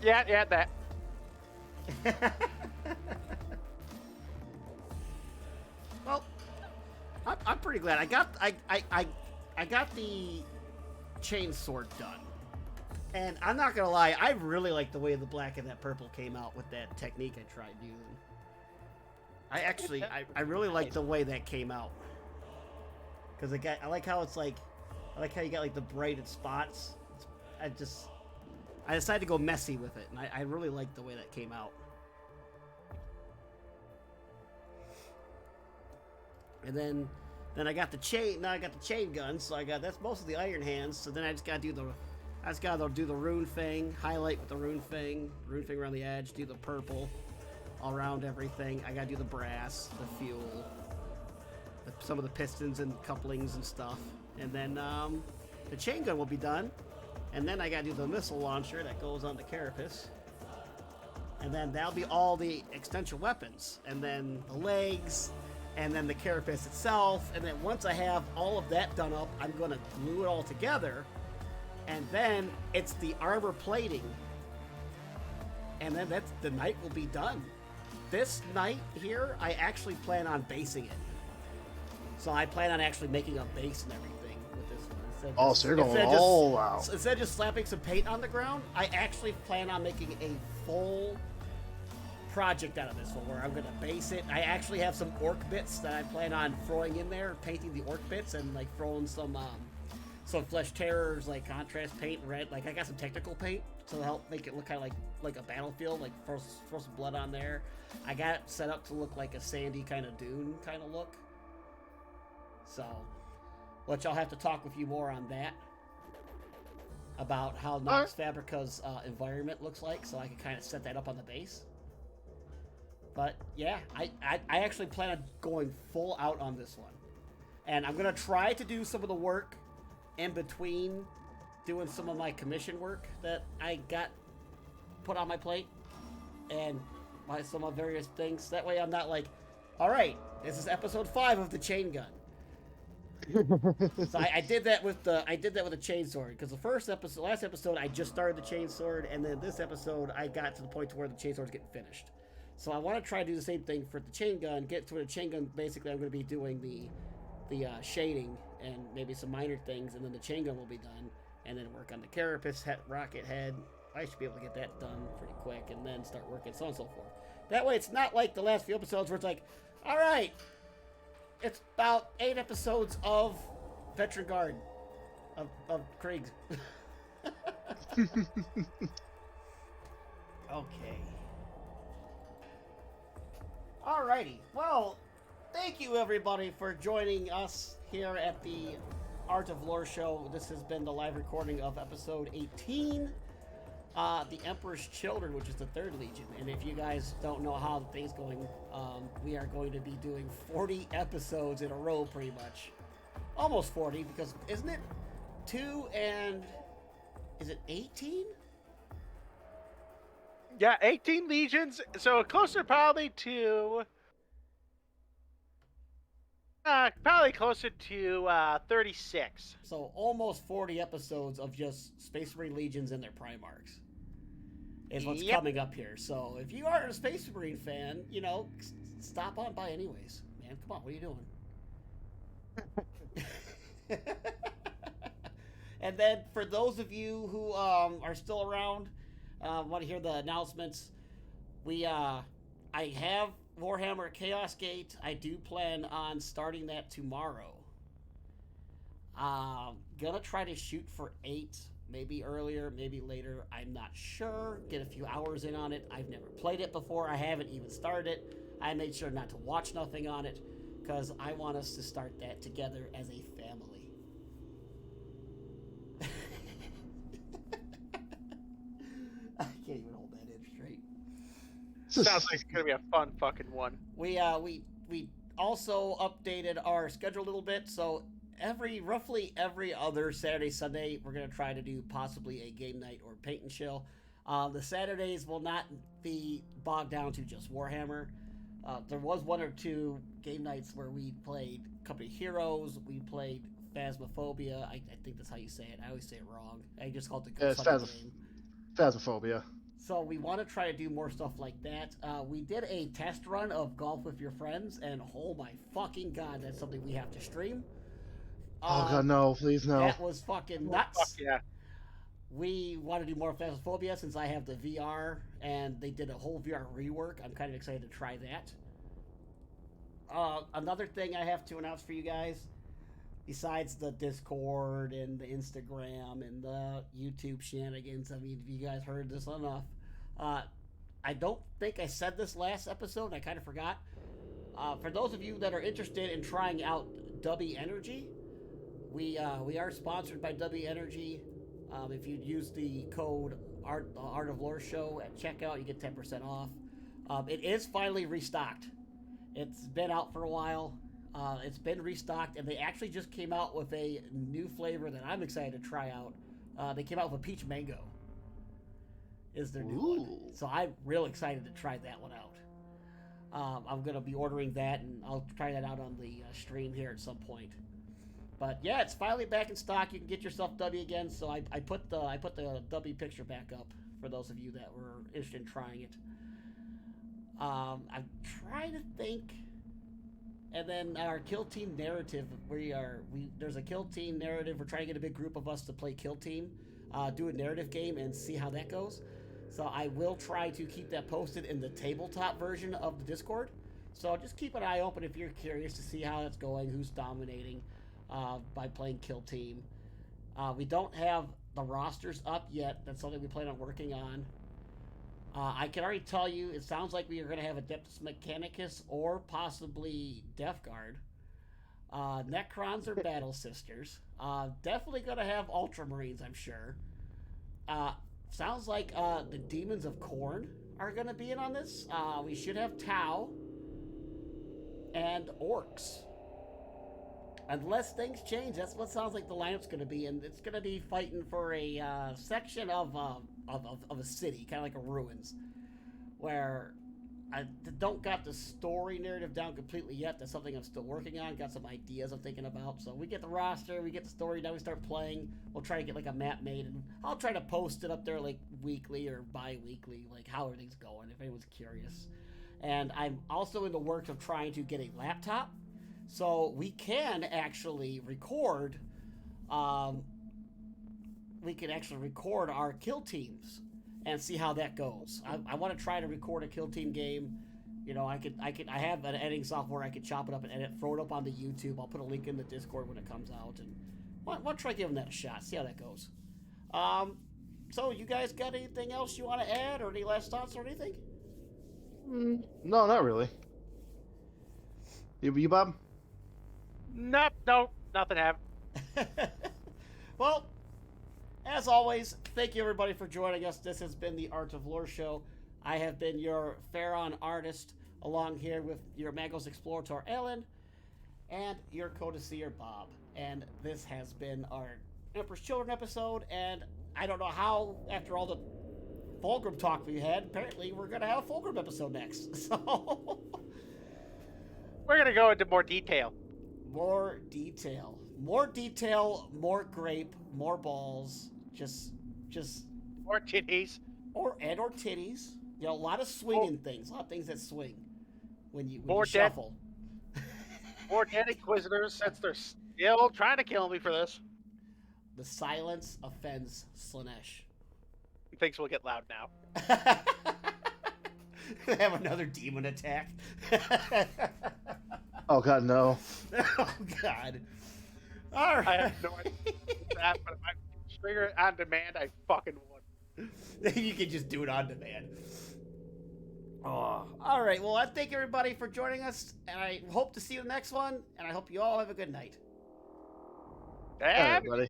S3: Yeah, that.
S2: Well, I'm pretty glad I got the chain sword done, and I'm not gonna lie, I really like the way the black and that purple came out with that technique I tried using. I really like the way that came out because I like how it's like, I like how you got like the brighted spots. I decided to go messy with it, and I really like the way that came out. And then I got the chain. Now I got the chain gun, so that's most of the iron hands. So then I just gotta do the rune thing, highlight with the rune thing around the edge, do the purple all around everything. I gotta do the brass, the fuel, some of the pistons and couplings and stuff, and then the chain gun will be done. And then I gotta do the missile launcher that goes on the carapace. And then that'll be all the extension weapons. And then the legs, and then the carapace itself. And then once I have all of that done up, I'm gonna glue it all together. And then it's the armor plating. And then the knight will be done. This knight here, I actually plan on basing it. So I plan on actually making a base and everything with this one.
S1: Oh, so you're going all out.
S2: Instead of just slapping some paint on the ground, I actually plan on making a full project out of this one where I'm going to base it. I actually have some orc bits that I plan on throwing in there, painting the orc bits, and like throwing some Flesh Terrors, like contrast paint, red. Like I got some technical paint to help make it look kind of like a battlefield, like throw some blood on there. I got it set up to look like a sandy kind of dune kind of look. So, which I'll have to talk with you more on that, about how Nox Fabrica's environment looks like, so I can kind of set that up on the base. But yeah, I actually plan on going full out on this one. And I'm going to try to do some of the work in between doing some of my commission work that I got put on my plate and some of various things. That way I'm not like, all right, this is episode 5 of the chain gun. So I did that with the chain sword, because the last episode I just started the chain sword, and then this episode I got to the point to where the chain sword's getting finished. So I want to try to do the same thing for the chain gun. Get to the chain gun. Basically, I'm going to be doing the shading and maybe some minor things, and then the chain gun will be done, and then work on the carapace rocket head. I should be able to get that done pretty quick, and then start working so on and so forth. That way, it's not like the last few episodes where it's like, all right, it's about 8 episodes of Veteran Guard of Krieg's. Okay. Alrighty. Well, thank you everybody for joining us here at the Art of Lore show. This has been the live recording of episode 18, The Emperor's Children, which is the 3rd Legion. And if you guys don't know how the thing's going, we are going to be doing 40 episodes in a row, pretty much. Almost 40, because isn't it 2 and is it 18?
S3: Yeah, 18 legions. So closer probably to. Probably closer to 36.
S2: So almost 40 episodes of just Space Marine Legions and their Primarchs is what's
S3: Yep.
S2: coming up here. So if you are a Space Marine fan, stop on by anyways. Man, come on, what are you doing? And then for those of you who are still around, want to hear the announcements, I have Warhammer Chaos Gate. I do plan on starting that tomorrow. Gonna try to shoot for 8, maybe earlier, maybe later. I'm not sure. Get a few hours in on it. I've never played it before. I haven't even started it. I made sure not to watch nothing on it because I want us to start that together as a family. I can't even hold that in straight.
S3: Sounds like it's gonna be a fun fucking one.
S2: We also updated our schedule a little bit, so roughly every other Saturday, Sunday, we're gonna try to do possibly a game night or paint and chill. The Saturdays will not be bogged down to just Warhammer. There was 1 or 2 game nights where we played Company Heroes, we played Phasmophobia. I think that's how you say it. I always say it wrong. I just call it the
S1: It's
S2: game.
S1: Phasmophobia.
S2: So we want to try to do more stuff like that. We did a test run of Golf with Your Friends, and oh my fucking god, that's something we have to stream.
S1: Oh god, no, please no.
S2: That was fucking nuts.
S3: Fuck yeah.
S2: We want to do more Phasmophobia since I have the VR, and they did a whole VR rework. I'm kind of excited to try that. Another thing I have to announce for you guys, besides the Discord and the Instagram and the YouTube shenanigans, I mean, if you guys heard this enough, I don't think I said this last episode, I kind of forgot. For those of you that are interested in trying out W Energy, we are sponsored by W Energy. If you use the code Art of Lore Show at checkout, you get 10% off. It is finally restocked. It's been out for a while. It's been restocked, and they actually just came out with a new flavor that I'm excited to try out. They came out with a peach mango. Is their new one. So I'm real excited to try that one out. I'm gonna be ordering that, and I'll try that out on the stream here at some point. But yeah, it's finally back in stock. You can get yourself W again. So I put the W picture back up for those of you that were interested in trying it. I'm trying to think. And then our kill team narrative, there's a kill team narrative. We're trying to get a big group of us to play kill team, do a narrative game, and see how that goes. So I will try to keep that posted in the tabletop version of the Discord. So just keep an eye open if you're curious to see how that's going, who's dominating by playing kill team. We don't have the rosters up yet. That's something we plan on working on. I can already tell you, it sounds like we are going to have Adeptus Mechanicus or possibly Death Guard. Necrons or Battle Sisters. Definitely going to have Ultramarines, I'm sure. Sounds like the Demons of Khorne are going to be in on this. We should have Tau and Orcs. Unless things change, that's what sounds like the lineup's going to be, and it's going to be fighting for a section of a city, kind of like a ruins, where I don't got the story narrative down completely yet. That's something I'm still working on. Got some ideas I'm thinking about. So we get the roster, we get the story, now we start playing. We'll try to get like a map made, and I'll try to post it up there like weekly or bi-weekly, like how everything's going, if anyone's curious. And I'm also in the works of trying to get a laptop, so we can actually record. We can actually record our kill teams and see how that goes. I want to try to record a kill team game. You know, I have an editing software. I could chop it up and edit, throw it up on the YouTube. I'll put a link in the Discord when it comes out, and want to try giving that a shot. See how that goes. So you guys got anything else you want to add, or any last thoughts or anything?
S1: No, not really. You Bob?
S3: Nope, no, nothing happened.
S2: Well, as always, thank you everybody for joining us. This has been the Art of Lore Show. I have been your Pharaon artist, along here with your Magos Explorator Ellen, and your Codicier Bob. And this has been our Emperor's Children episode, and I don't know how, after all the Fulgrim talk we had, apparently we're going to have a Fulgrim episode next. So,
S3: We're gonna go into more detail.
S2: more detail. More detail, more grape, more balls, just,
S3: More titties.
S2: or titties. You know, a lot of swinging things, a lot of things that swing when you
S3: More dead-
S2: shuffle.
S3: More dead Inquisitors, since they're still trying to kill me for this.
S2: The silence offends Slanesh.
S3: He thinks we'll get loud now.
S2: Have another demon attack.
S1: Oh god, no.
S2: Oh god. All right.
S3: I have no idea what's that, but if I trigger it on demand, I fucking would.
S2: You can just do it on demand. Oh, all right. Well, I thank everybody for joining us, and I hope to see you in the next one. And I hope you all have a good night.
S3: And
S1: Everybody.